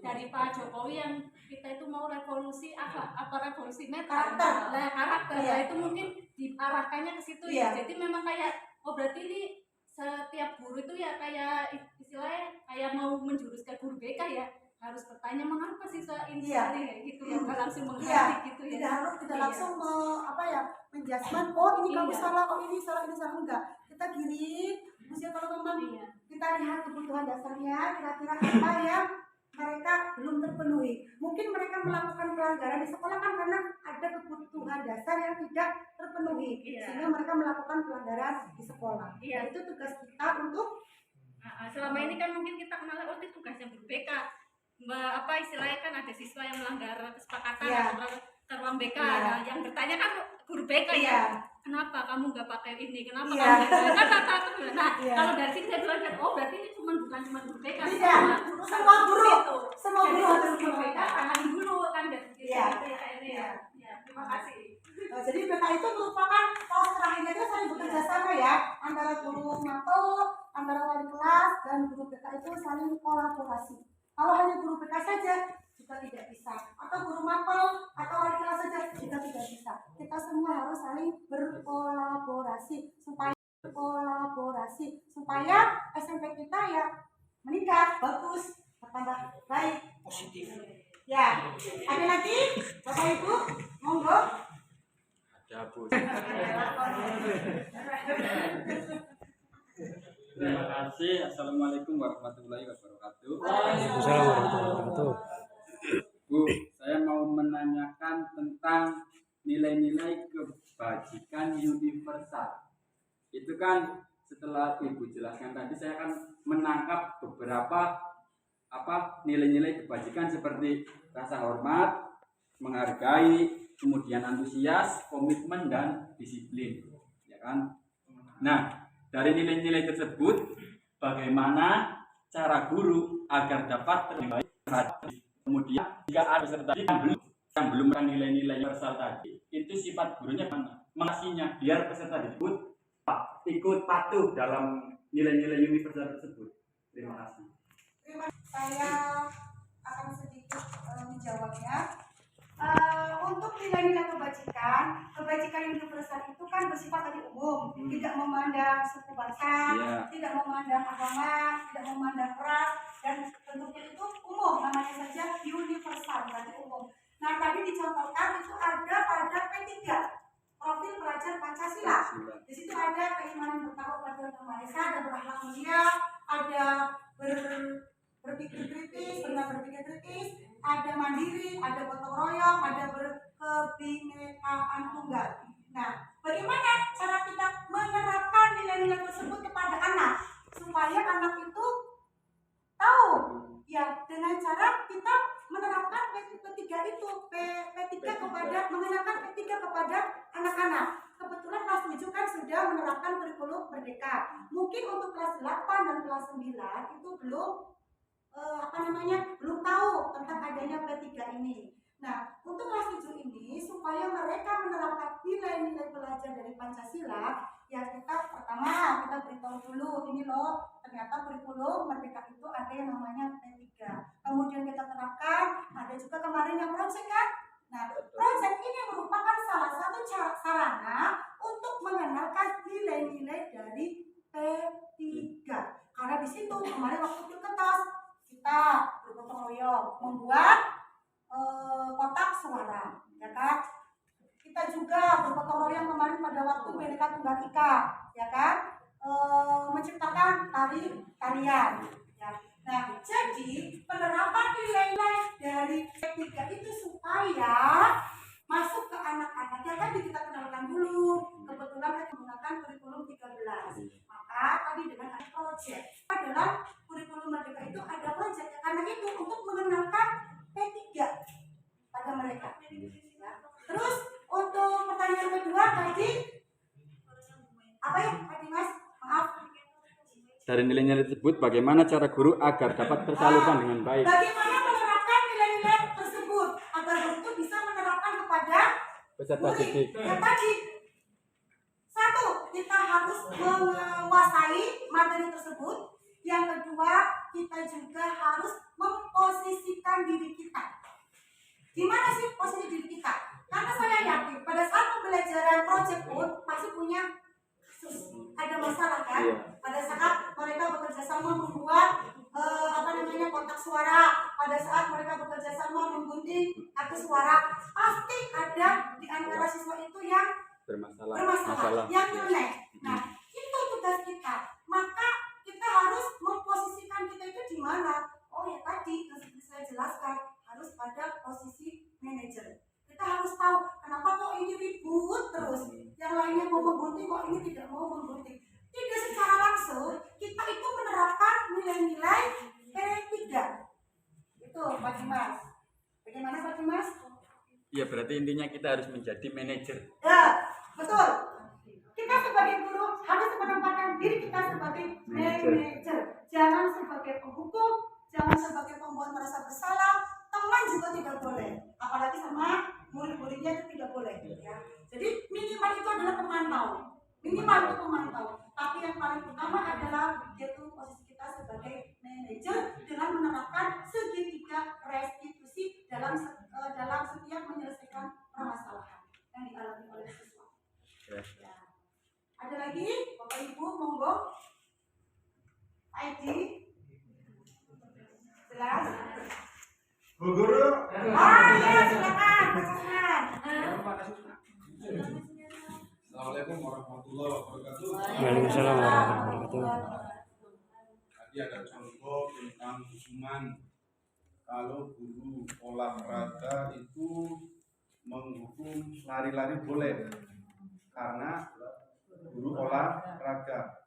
dari Pak Jokowi yang kita itu mau revolusi revolusi karakter. Nah karakter itu mungkin diarahkannya ke situ ya. Jadi memang kayak berarti ini setiap guru itu ya kayak istilahnya kayak mau menjurus ke guru BK ya, harus bertanya mengapa sih ini kayak gitu ya, nggak langsung mengerti gitu ya. Tidak langsung menjudgment, ini kamu salah, ini salah, enggak. Kita kiri, kalau memang kita lihat kebutuhan dasarnya, kira-kira apa yang mereka belum terpenuhi. Mungkin mereka melakukan pelanggaran di sekolah kan karena ada kebutuhan dasar yang tidak terpenuhi, sehingga mereka melakukan pelanggaran di sekolah. Itu tugas kita untuk selama ini kan mungkin kita kenal itu tugasnya guru BK. Apa istilahnya kan ada siswa yang melanggar kesepakatan atau ruang BK. Nah, yang bertanya kan guru BK ya. Kenapa kamu nggak pakai ini? Kenapa kamu kalau dari sini saya belajar, berarti ini bukan cuma guru BK. Semua guru harus guru BK, tangani dulu kan gitu ya kayaknya ya. Terima kasih. Jadi BK itu merupakan pos terakhirnya itu saling bekerja sama ya, antara guru mapel, antara wali kelas dan guru BK itu saling kolaborasi. Kalau hanya guru BK saja juga tidak bisa, atau guru mapel atau wali kelas saja juga tidak bisa. Kita semua harus saling berkolaborasi supaya SMP kita ya meningkat, bagus, bertambah baik, positif. Ya, ada lagi Bapak Ibu, monggo. Ada Bu. Terima kasih. Assalamualaikum warahmatullahi wabarakatuh. Waalaikumsalam warahmatullahi wabarakatuh. Bu, saya mau menanyakan tentang nilai-nilai kebajikan universal. Itu kan setelah Ibu jelaskan tadi, saya akan menangkap beberapa nilai-nilai kebajikan seperti rasa hormat, menghargai, kemudian antusias, komitmen dan disiplin, ya kan? Nah, dari nilai-nilai tersebut, bagaimana cara guru agar dapat terlibat? Kemudian jika ada peserta yang belum nilai-nilai universal tadi, itu sifat gurunya mana? Mengasihnya biar peserta disebut ikut patuh dalam nilai-nilai universal tersebut. Terima kasih. Saya akan sedikit menjawabnya. Untuk nilai-nilai kebajikan universal itu kan bersifat tadi umum, tidak memandang suku bangsa, tidak memandang agama, tidak memandang ras, dan bentuknya itu umum, namanya saja universal, berarti umum. Nah, tadi dicontohkan itu ada pada P3, profil pelajar Pancasila. Di situ ada keimanan bertakwa pada Yang Maha Esa, ada berakhlak mulia, ada berpikir kritis, benar berpikir kritis, ada mandiri, ada gotong royong, ada berkebinekaan tunggal. Nah, bagaimana cara kita menerapkan nilai-nilai tersebut kepada anak supaya anak itu tahu? Ya, dengan cara kita menerapkan P3 itu, P3 kepada mengenalkan P3 kepada anak-anak. Kebetulan kelas 7 kan sudah menerapkan kurikulum merdeka. Mungkin untuk kelas 8 dan kelas 9 itu belum belum tahu tentang adanya P3 ini. Nah, untuk kelas 7 ini supaya mereka menerapkan nilai-nilai belajar dari Pancasila, ya kita pertama kita beritahu dulu ini loh, ternyata kurikulum merdeka itu ada yang namanya P3. Kemudian kita terapkan, ada juga kemarin yang proyek kan. Nah, proyek ini merupakan salah satu sarana untuk mengenalkan nilai-nilai dari P3. Karena di situ kemarin waktu Pilketos kita bergotong royong membuat kotak suara, ya kan? Kita juga bergotong royong kemarin pada waktu Bhinneka Tunggal Ika, ya kan? Menciptakan tarian. Ya. Nah, jadi penerapan nilai-nilai dari P3 itu supaya masuk ke anak-anak, ya kan kita kenalkan dulu. Kebetulan kita menggunakan kurikulum 13. Maka tadi dengan ada proyek adalah kurikulum merdeka itu ada proyek karena itu untuk mengenalkan P3 pada mereka. Ya. Terus untuk pertanyaan kedua tadi apa ya tadi Mas? Maaf. Dari nilai-nilai tersebut, bagaimana cara guru agar dapat tersalurkan dengan baik? Bagaimana menerapkan nilai-nilai tersebut agar guru itu bisa menerapkan kepada Peserta didik. yang tadi? Satu, kita harus menguasai materi tersebut. Yang kedua, kita juga harus memposisikan diri kita. Gimana sih posisi diri kita? Karena saya yakin pada saat pembelajaran project pun pasti punya ada masalah kan? Pada saat mereka bekerja sama membuat kotak suara, pada saat mereka bekerja sama menggunting kartu suara, pasti ada di antara siswa itu yang bermasalah, yang jelek. Nah, itu tugas kita. Maka kita harus memposisikan kita itu di mana? Oh ya tadi, seperti manajer. Kita harus tahu kenapa kok ini ribut terus, yang lainnya mau menggunting kok ini tidak mau menggunting. Tidak secara langsung kita itu menerapkan nilai-nilai P3. Itu Pak Dimas. Bagaimana Pak Dimas? Iya, berarti intinya kita harus menjadi manajer. Ya, betul. Kita sebagai guru harus menempatkan diri kita sebagai manajer. Jangan sebagai penghukum, jangan sebagai pembuat merasa bersalah. Teman juga tidak boleh, apalagi sama murid-muridnya itu tidak boleh. Ya. Jadi minimal itu adalah pemantau. Minimal itu pemantau. Tapi yang paling utama adalah yaitu posisi kita sebagai manajer dengan menerapkan segitiga restitusi dalam setiap menyelesaikan permasalahan yang dialami oleh siswa. Ya. Ada lagi, Bapak Ibu, monggo. ID jelas? Bu Guru. Ya, silakan. Assalamualaikum warahmatullahi wabarakatuh. Waalaikumsalam warahmatullahi wabarakatuh. Tadi ada contoh tentang hukuman kalau guru olahraga itu menghukum lari-lari boleh karena guru olahraga.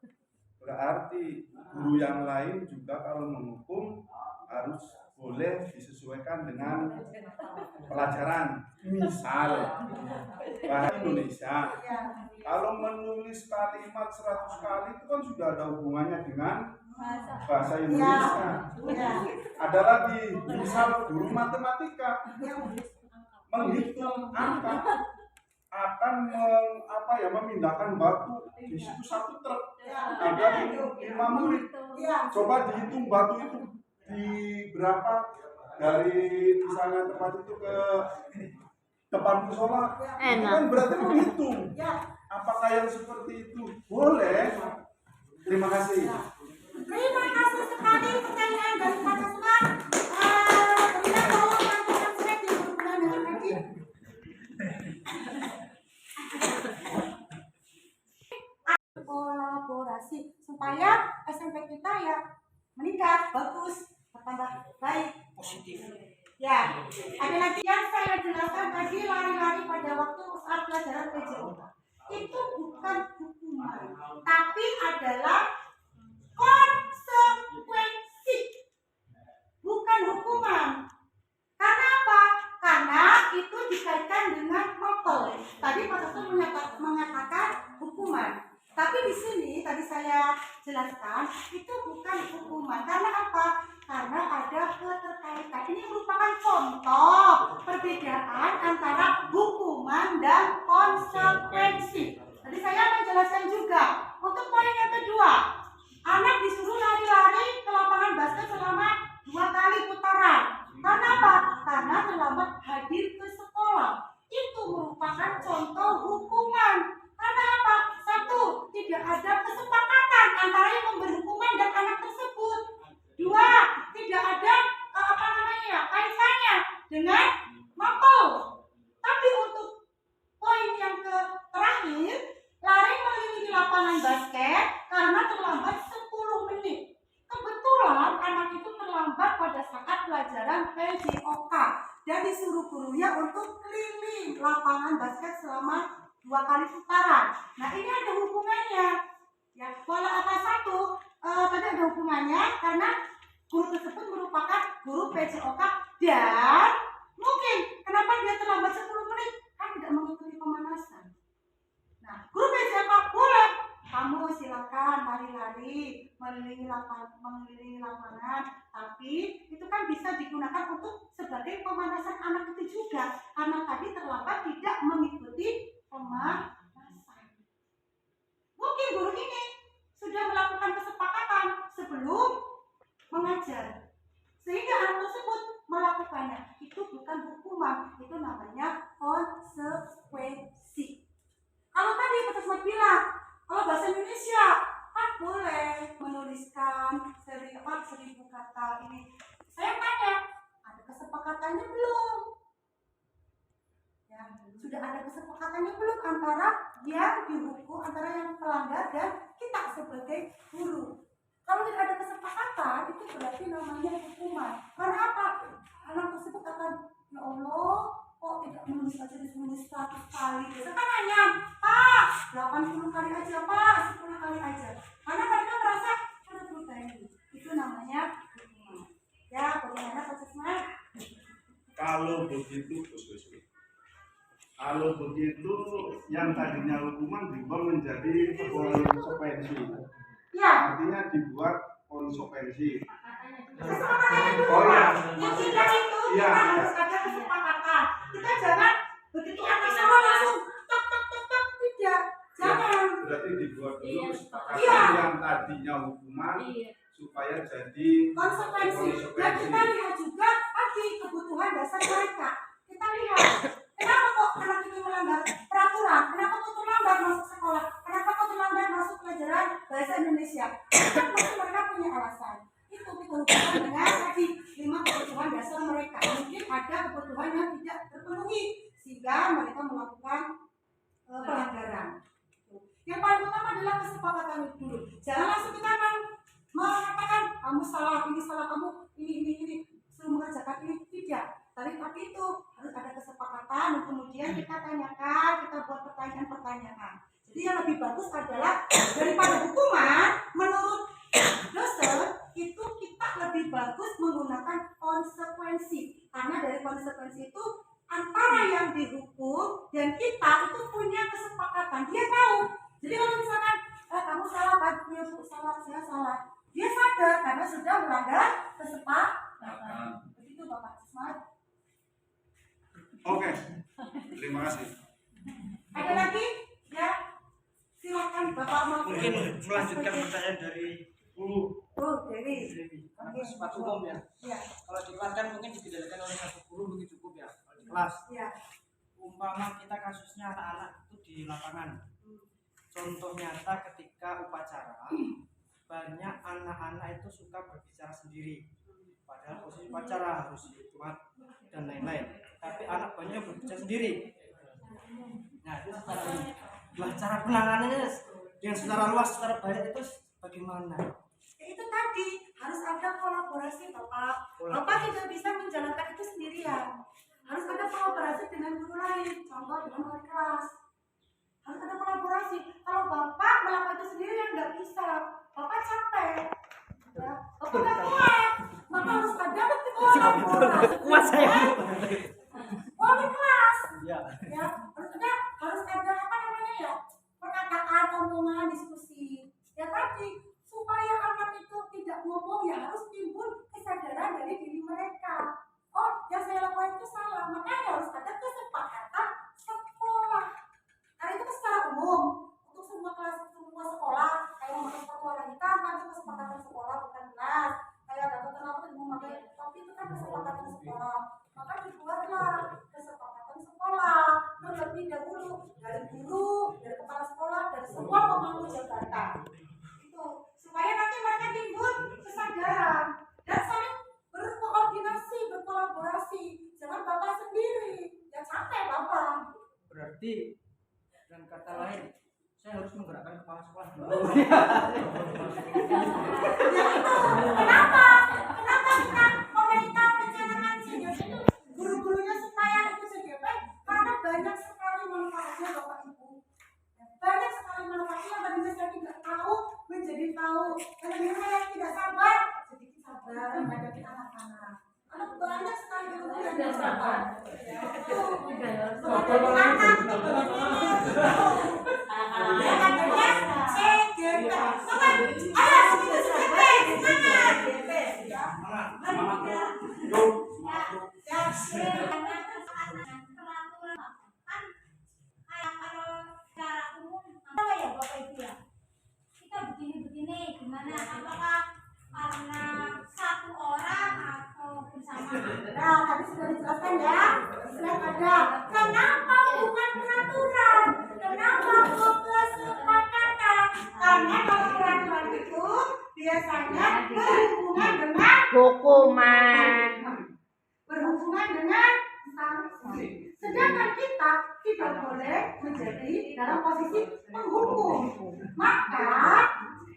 Berarti guru yang lain juga kalau menghukum harus boleh disesuaikan dengan pelajaran. Misal bahasa Indonesia, kalau menulis kalimat 100 kali itu kan sudah ada hubungannya dengan bahasa Indonesia. Ada lagi, misal guru matematika menghitung angka akan memindahkan batu di situ satu truk, ada 5 murid. Coba dihitung batu itu di berapa dari sana tempat itu ke depan musola, itu kan berarti menghitung. Apakah yang seperti itu boleh? Terima kasih. Terima kasih sekali pertanyaan dari Pak Asman. Kita tolong lakukan slide yang berhubungan dengan tadi. Kolaborasi supaya SMP kita ya meningkat, bagus, bertambah baik, positif. Ya, ada lagi yang saya jelaskan tadi, lari-lari pada waktu saat pelajaran PJO. Itu bukan hukuman, tapi adalah konsekuensi, bukan hukuman. Karena apa? Karena itu dikaitkan dengan mapel. Tadi Pak Dokter mengatakan hukuman. Tapi di sini tadi saya jelaskan itu bukan hukuman. Karena apa? Karena ada keterkaitan. Ini merupakan contoh perbedaan antara hukuman dan konsekuensi. Tadi saya menjelaskan juga. Untuk poin yang kedua, anak disuruh lari-lari ke lapangan basket selama 2 kali putaran. Karena apa? Karena terlambat hadir ke sekolah. Itu merupakan contoh hukuman. Karena apa? 1, tidak ada kesepakatan antara yang memberi hukuman dan anak tersebut. 2, tidak ada kaitannya dengan mapel. Tapi untuk poin yang terakhir, lari mengelilingi lapangan basket karena terlambat 10 menit. Kebetulan anak itu terlambat pada saat pelajaran PJOK dan disuruh gurunya untuk keliling lapangan basket selama 2 kali putaran. Nah, ini ada hubungannya. Ya, pola apa 1 tadi ada hubungannya karena guru tersebut merupakan guru PJOK dan mungkin kenapa dia terlambat 10 menit kan tidak mengikuti pemanasan. Nah, guru PJOK boleh kamu silakan lari-lari mengelilingi lapangan, tapi itu kan bisa digunakan untuk sebagai pemanasan anak itu juga karena tadi terlambat tidak mengikuti pemanasan. Mungkin guru ini sudah melakukan kesepakatan sebelum mengajar sehingga anak tersebut melakukannya. Itu bukan hukuman, itu namanya konsekuensi. Kalau tadi Pak Tasmat bilang kalau bahasa Indonesia kan boleh menuliskan 1000 kata ini. Saya tanya, ada kesepakatannya belum? Ya, sudah ada kesepakatannya belum antara yang dihukum, antara yang pelanggar dan kita sebagai guru? Kalau tidak ada kesepakatan, itu berarti namanya hukuman. Karena apa? Anak tersebut akan, ya Allah, kok kali aja Pak, 10 kali aja. Karena mereka merasa terbebani. Itu namanya hukuman. Ya, bagaimana prosesnya? Kalau begitu yang tadinya hukuman diubah menjadi konsekuensi. Ya. Artinya dibuat konsekuensi. Kesepakatan dulu Oh, iya. Pak. Yang tiga itu Iya. kita harus ada kesepakatan. Kita jangan begitu atas sama langsung tek tek tek tek, tidak. Jangan. Berarti dibuat dulu kesepakatan Iya. yang tadinya hukuman Iya. supaya jadi Konsekuensi. Dan kita lihat juga tadi kebutuhan dasar mereka. Kita lihat kenapa kok anak itu melanggar peraturan, kenapa kok terlambat masuk sekolah, kenapa kok terlambat masuk pelajaran bahasa Indonesia. Kan mungkin mereka punya alasan. Itu kita hubungkan dengan tadi 5 kebutuhan dasar mereka. Mungkin ada kebutuhan yang tidak terpenuhi sehingga mereka melakukan pelanggaran. Yang paling utama adalah kesepakatan itu dulu. Jangan langsung kita mengatakan kamu salah, ini salah kamu, ini suruh mengerjakan ini, tidak. Tapi itu harus ada kesepakatan dan kemudian kita tanyakan, kita buat pertanyaan-pertanyaan. Jadi yang lebih bagus adalah daripada hukuman, menurut dosen itu kita lebih bagus menggunakan konsekuensi. Karena dari konsekuensi itu antara yang dihukum dan kita itu punya kesepakatan. Dia tahu. Jadi kalau misalkan kamu salah, Pak, ya Bu, salah, saya salah. Dia sadar karena sudah melanggar kesepakatan. Begitu Bapak Ismail. Oke. Terima kasih. Ada lagi? Ya. Silakan Bapak mau. Mungkin melanjutkan pertanyaan dari Dewi. Karena sifat umum ya. Iya. Kalau di kelas kan mungkin dikendalikan oleh satu guru begitu cukup ya. Kalau di kelas, Iya. umpama kita kasusnya anak-anak itu di lapangan. Contoh nyata ketika upacara, banyak anak-anak itu suka berbicara sendiri. Padahal posisi upacara harus hikmat dan lain-lain. Tapi anak banyak berbicara sendiri. Nah, itu cara penanganannya yang secara luas, secara banyak itu bagaimana? Itu tadi harus ada kolaborasi Bapak. Bapak tidak bisa menjalankan itu sendirian. Harus ada kolaborasi dengan guru lain, contoh dengan wali kelas. Harus ada kolaborasi. Kalau Bapak melakukan itu sendiri yang nggak bisa, Bapak capek. Ya, Bapak nggak kuat. Maka harus ada kolaborasi. Kuat saya. Wali kelas. Ya. Ya, harus ada apa namanya ya? Perkataan, omongan, diskusi. Ya tadi supaya anak itu tidak ngomong ya harus timbul kesadaran dari diri mereka. Oh, yang saya lakukan itu salah, makanya harus ada kesepakatan sekolah. Karena itu secara umum untuk semua kelas, semua sekolah. Kayak memakai sepatu warna hitam kan itu kesepakatan sekolah bukan kelas. Kayak ada kenapa tuh memakai topi itu kan kesepakatan sekolah. Maka dibuatlah kesepakatan sekolah terlebih dahulu dari guru, dari kepala sekolah, dari semua pemangku jabatan. Supaya nanti mereka timbul kesadaran dan saling berkoordinasi, berkolaborasi. Jangan Bapak sendiri, yang capek Bapak. Berarti dengan kata lain, saya harus menggerakkan kepala sekolah dulu. Ya itu, kenapa kita pemerintah mencanangkan CGP itu guru-gurunya supaya ikut CGP? Karena banyak sekali manfaatnya Bapak Ibu. Banyak sekali manfaatnya yang tadinya saya tidak tahu menjadi tahu. Dan akhirnya saya tidak sabar, sedikit sabar menghadapi anak-anak. Karena banyak sekali guru yang tidak sabar. Begini, gimana? Apakah karena satu orang atau bersama? Nah, tadi sudah dijelaskan ya. Slide ada. Kenapa bukan peraturan? Kenapa bukan kesepakatan? Karena kalau peraturan itu biasanya berhubungan dengan Hukuman. berhubungan dengan sanksi. Sedangkan kita tidak boleh menjadi dalam posisi penghukum. Maka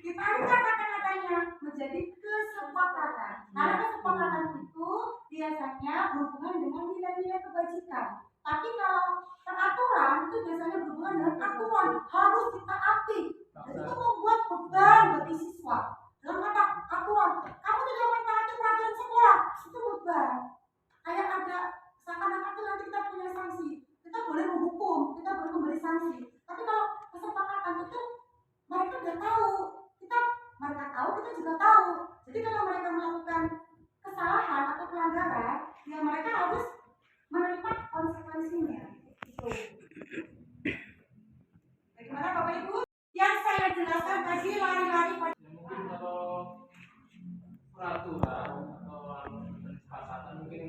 kita lihat kata-katanya menjadi kesepakatan. Karena kesepakatan itu biasanya berhubungan dengan nilai-nilai kebajikan. Tapi kalau peraturan itu biasanya berhubungan dengan aturan harus ditaati. tahu, kita juga tahu. Jadi kalau mereka melakukan kesalahan atau pelanggaran, ya mereka harus menerima konsekuensinya. Itu. Bagaimana Bapak Ibu? Yang saya jelaskan tadi lari-lari pada Mungkin kalau peraturan atau kesepakatan mungkin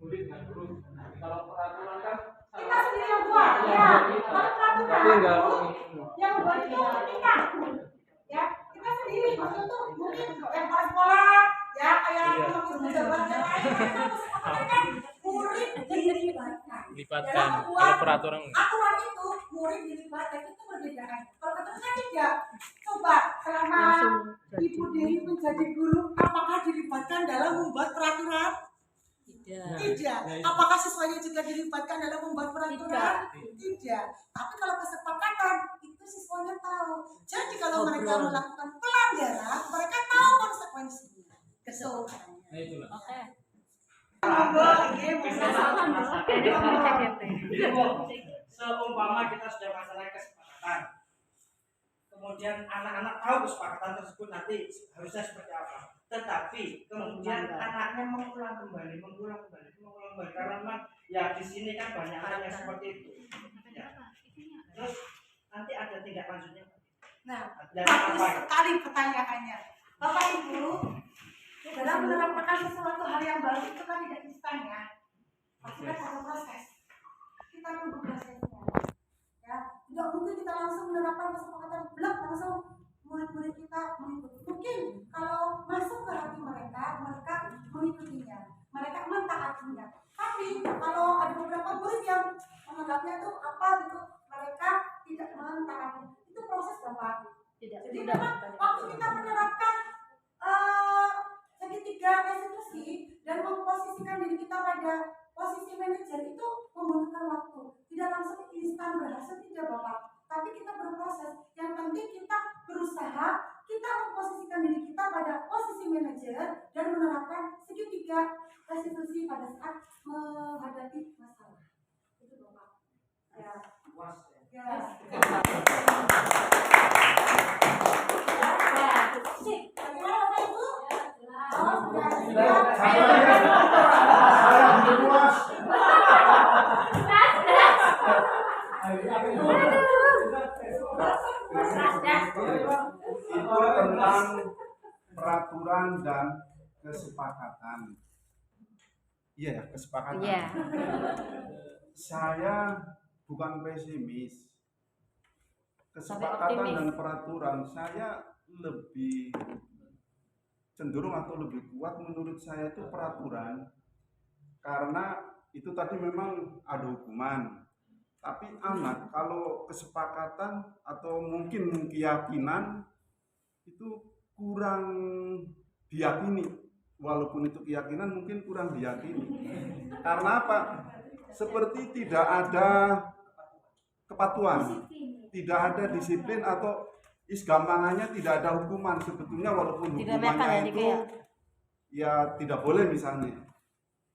murid dengan guru. Kalau peraturan kan kita sendiri yang buat, ya. Kalau tapi peraturan enggak yang buat itu kita, ya. Kita sendiri, maksudnya tuh mungkin yang kepala sekolah, ya kayak pejabat yang lain, kan kesepakatan kan murid dilibatkan. Libatkan. Kalau peraturan Aturan itu murid dilibatkan itu berbeda kan. Kalau ketentuan kan tidak. Coba selama Ibu Dewi menjadi guru, apakah dilibatkan dalam membuat peraturan? Tidak. Apakah siswanya juga dilibatkan dalam membuat peraturan? Tidak. Tapi kalau kesepakatan itu siswanya tahu. Jadi kalau mereka melakukan pelanggaran, mereka tahu konsekuensinya. Keseluruhannya. Nah itulah. Jadi seumpama kita sudah masalah kesepakatan, kemudian anak-anak tahu kesepakatan tersebut nanti harusnya seperti apa. Tetapi kemudian anaknya mengulang kembali, karena memang ya di sini kan banyak anak yang seperti itu. Ya. Terus nanti ada tindak lanjutnya. Nah, Dan bagus apa? sekali pertanyaannya. Bapak Ibu, dalam menerapkan sesuatu hal yang baru itu kan tidak instan ya. Pasti kan ada proses. Kita tunggu prosesnya. Ya, tidak mungkin kita langsung menerapkan kesepakatan blok langsung murid-murid kita mengikuti. Mungkin kalau masuk ke hati mereka, mereka mengikutinya, mereka mentaatinya. Tapi kalau ada beberapa murid yang menganggapnya itu apa gitu, mereka tidak mentaati. Itu proses Bapak. Jadi memang waktu kita menerapkan segitiga restitusi dan memposisikan diri kita pada posisi manajer itu membutuhkan waktu. Tidak langsung instan berhasil, tidak Bapak. Tapi kita berproses. Yang penting kita berusaha, kita memposisikan diri kita pada posisi manajer dan menerapkan segitiga restitusi pada saat menghadapi masalah. Itu Bapak. Ya. Ya. Bagaimana Bapak Ibu? Oh, Itu tentang peraturan dan kesepakatan. Iya, kesepakatan. Iya. Saya bukan pesimis. Kesepakatan dan peraturan saya lebih cenderung atau lebih kuat menurut saya itu peraturan, karena itu tadi memang ada hukuman. Tapi anak kalau kesepakatan atau mungkin keyakinan itu kurang diyakini, walaupun itu keyakinan mungkin kurang diyakini. Karena apa? Seperti tidak ada kepatuhan, tidak ada disiplin, atau gampangannya tidak ada hukuman sebetulnya, walaupun hukumannya itu ya tidak boleh misalnya.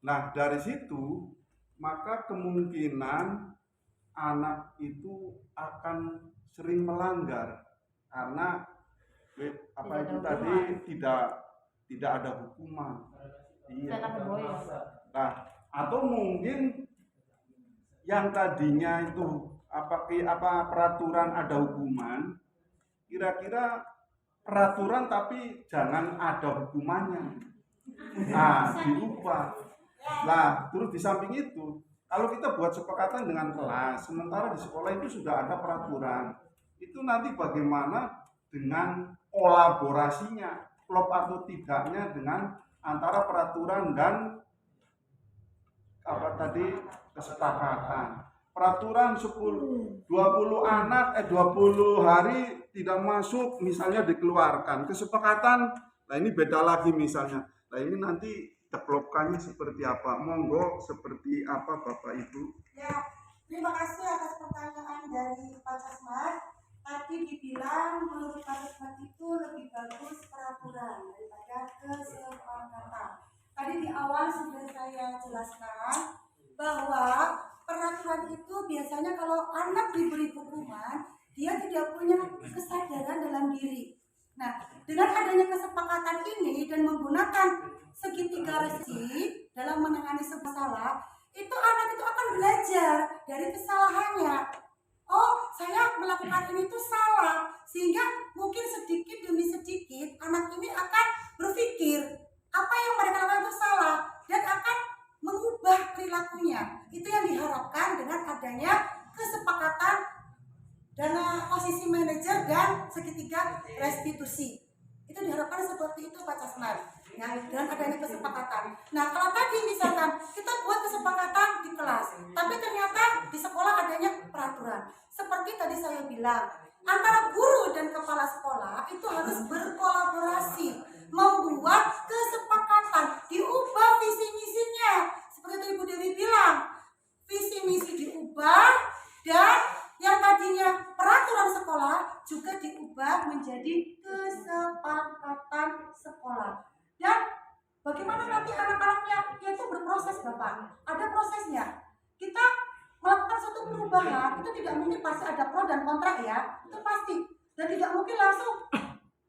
Nah dari situ maka kemungkinan anak itu akan sering melanggar karena apa itu tadi tidak ada hukuman. Iya. Nah, atau mungkin yang tadinya itu apa peraturan ada hukuman, kira-kira peraturan tapi jangan ada hukumannya. Nah, diubah. Nah, terus di samping itu, kalau kita buat sepakatan dengan kelas, sementara di sekolah itu sudah ada peraturan, itu nanti bagaimana dengan kolaborasinya, klop atau tidaknya dengan antara peraturan dan apa tadi kesepakatan. Peraturan 20 anak 20 hari tidak masuk misalnya dikeluarkan. Kesepakatan, nah ini beda lagi misalnya. Nah ini nanti developkannya seperti apa? Monggo seperti apa Bapak Ibu? Ya, terima kasih atas pertanyaan dari Pak Casmat. Tadi dibilang menurut Pak Casmat itu lebih bagus peraturan daripada kesepakatan. Tadi di awal sudah saya jelaskan bahwa peraturan itu biasanya kalau anak diberi hukuman, dia tidak punya kesadaran dalam diri. Nah, dengan adanya kesepakatan ini dan menggunakan segitiga resi dalam menangani sebuah masalah, itu anak itu akan belajar dari kesalahannya. Oh, saya melakukan ini tuh salah, sehingga mungkin sedikit demi sedikit anak ini akan berpikir apa yang mereka lakukan itu salah dan akan mengubah perilakunya. Itu yang diharapkan dengan adanya kesepakatan dengan posisi manajer dan segitiga restitusi. Itu diharapkan seperti itu Pak Casman. Ya, dengan adanya kesepakatan. Nah, kalau tadi misalkan kita buat kesepakatan di kelas, tapi ternyata di sekolah adanya peraturan. Seperti tadi saya bilang, antara guru dan kepala sekolah itu harus berkolaborasi, membuat kesepakatan, diubah visi misinya. Seperti tadi Bu Dewi bilang, visi misi diubah dan yang tadinya peraturan sekolah juga diubah menjadi kesepakatan sekolah. Dan bagaimana nanti anak-anaknya itu berproses Bapak? Ada prosesnya. Kita melakukan suatu perubahan itu tidak mungkin pasti ada pro dan kontra ya, itu pasti. Dan tidak mungkin langsung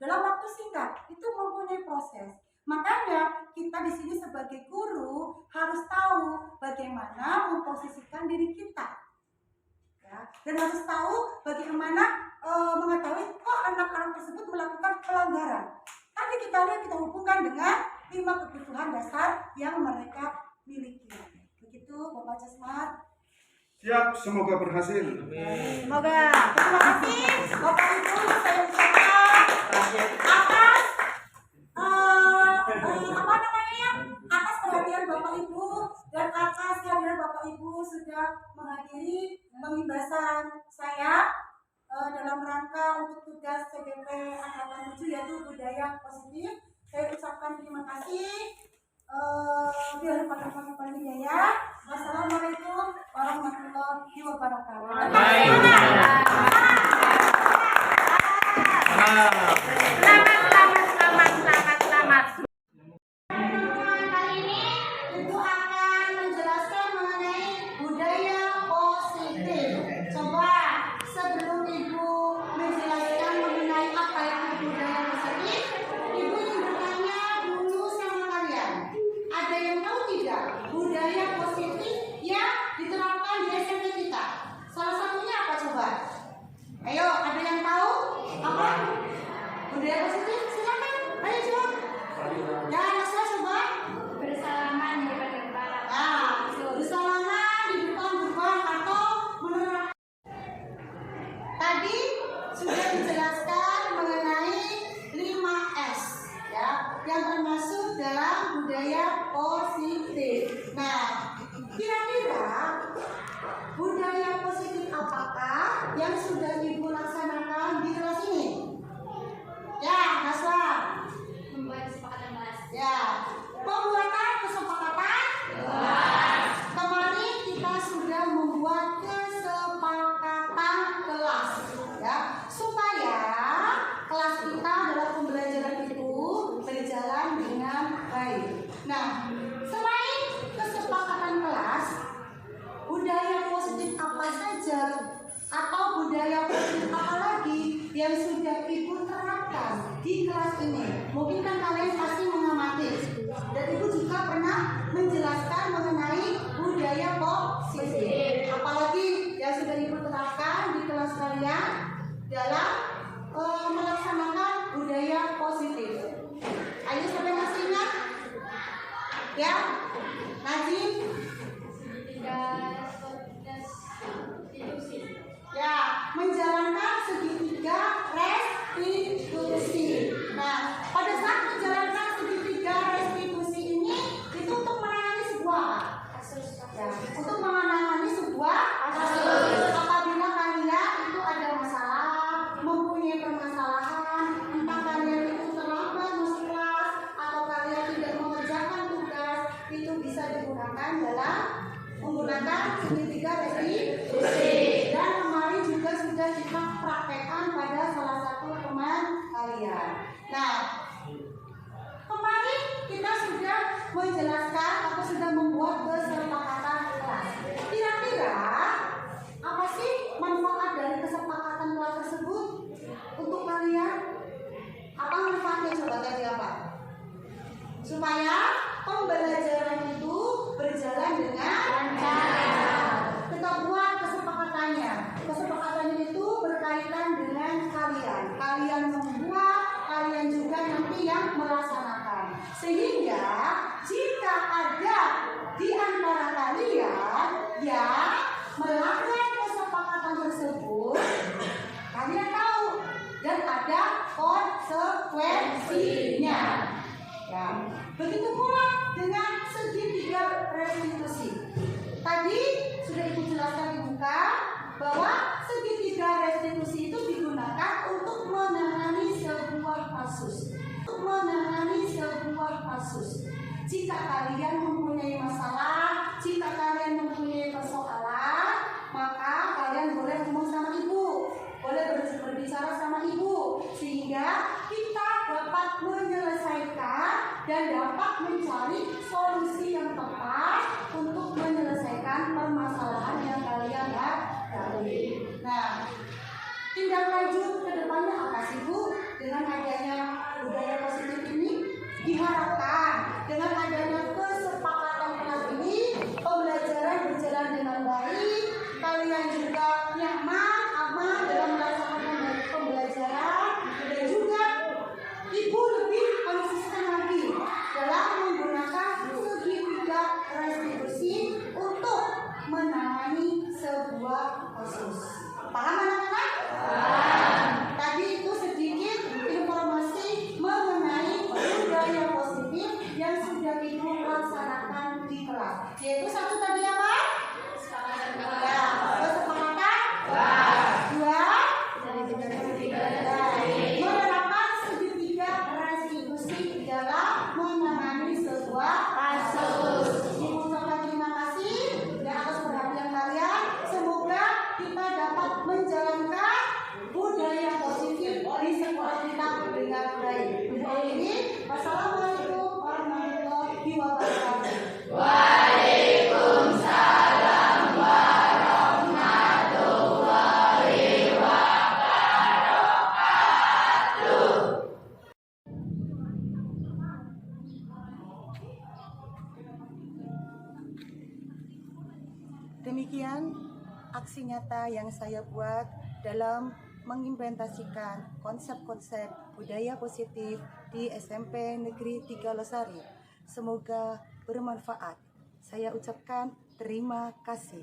dalam waktu singkat. Itu mempunyai proses. Makanya kita di sini sebagai guru harus tahu bagaimana memposisikan diri kita. Ya, dan harus tahu bagaimana mengetahui kok anak-anak tersebut melakukan pelanggaran. Tadi kita lihat, kita hubungkan dengan 5 kebutuhan dasar yang mereka miliki. Begitu Bapak Casman. Siap, semoga berhasil. Semoga. Terima kasih Bapak Ibu, saya ucapkan atas atas perhatian Bapak Ibu dan atas kehadiran Bapak Ibu sudah menghadiri pembebasan saya dalam rangka untuk tugas CBP Angkatan 7 yaitu budaya positif. Saya ucapkan terima kasih. Biar pada ya. Wassalamualaikum warahmatullahi wabarakatuh. Selamat. Kali ini tentu akan menjelaskan mengenai budaya positif. Coba sebelum Ibu menjelaskan mengenai apa itu budaya positif, Ibu ingin bertanya dulu sama kalian. Ada yang tahu tidak budaya positif yang diterapkan di SMP kita? Salah satunya apa coba? Ayo, ada yang tahu apa? Budaya positif, silakan. Ayo coba. Ya, Nasra coba. Bersalaman di depan barat. Nah, bersalaman di depan gerbang atau menerapkan. Tadi sudah dijelaskan mengenai 5S ya, yang termasuk dalam budaya positif. Nah, kira-kira budaya positif apakah yang sudah Ibu laksanakan di kelas ini? Ya, Nasra. Membuat kesepakatan kelas. Ya, pembuatan kesepakatan. Kemarin kita sudah membuat kesepakatan kelas, ya, supaya kelas kita dalam pembelajaran itu berjalan dengan baik. Nah, selain kesepakatan kelas, budaya positif apa saja atau budaya positif apa lagi yang sudah Ibu terapkan di kelas ini? Mungkin kan kalian pasti mengamati dan Ibu juga pernah menjelaskan mengenai budaya positif. Apalagi yang sudah Ibu terapkan di kelas kalian dalam melaksanakan budaya positif. Ayo sampai masih ingat? Ya, Najib. Ya, menjalankan segitiga restitusi. Nah, pada saat menjalankan segitiga restitusi ini itu untuk menangani sebuah kasus. Ya, untuk menangani sebuah kasus. Apabila kalian itu ada masalah, mempunyai permasalahan, entah kalian itu terlambat masuk kelas atau kalian tidak mengerjakan tugas, itu bisa digunakan dalam menggunakan segitiga restitusi. Dan kemarin juga sudah kita praktekkan pada salah satu teman kalian. Nah, kemarin kita sudah menjelaskan atau sudah membuat kesepakatan kelas. Kira-kira apa sih manfaat dari kesepakatan kelas tersebut untuk kalian? dibuat tadi apa? Supaya pembelajaran itu berjalan dengan lancar. Kita buat kesepakatannya. Kesepakatannya itu berkaitan dengan kalian. Kalian membuat, kalian juga nanti yang melaksanakan. Sehingga jika ada di antara kalian yang melanggar kesepakatan tersebut, kalian tahu dan ada konsekuensinya. Ya, begitu pula dengan segitiga restitusi. Tadi sudah Ibu jelaskan di muka bahwa segitiga restitusi itu digunakan untuk menangani sebuah kasus. Jika kalian mempunyai masalah, jika kalian mempunyai persoalan, maka kalian boleh ngomong sama ibu, boleh berbicara sama ibu, sehingga kita dapat menyelesaikan dan dapat mencari solusi yang tepat untuk menyelesaikan permasalahan yang kalian hadapi. Nah, tindak lanjut ke depannya apa sih Bu? Dengan adanya budaya positif ini, diharapkan dengan adanya kesepakatan kelas ini, pembelajaran berjalan dengan baik, kalian juga nyaman, aman dalam melaksanakan pembelajaran, dan juga ibu lebih konsisten lagi dalam menggunakan segitiga restitusi untuk menangani sebuah kasus. Paham anak-anak? Tadi itu sedikit informasi mengenai budaya positif yang sudah ibu laksanakan di kelas. Yaitu satu tadi apa? Kesepakatan. Dua, menerapkan segitiga restitusi dalam menangani sebuah kasus. Ibu ucapkan terima kasih atas perhatian kalian. Semoga kita dapat menjalankan budaya positif di sekolah kita dengan baik. Untuk ini, wassalamualaikum warahmatullahi wabarakatuh. Waalaikumsalam warahmatullahi wabarakatuh. Demikian aksi nyata yang saya buat dalam mengimplementasikan konsep-konsep budaya positif di SMP Negeri 3 Losari. Semoga bermanfaat. Saya ucapkan terima kasih.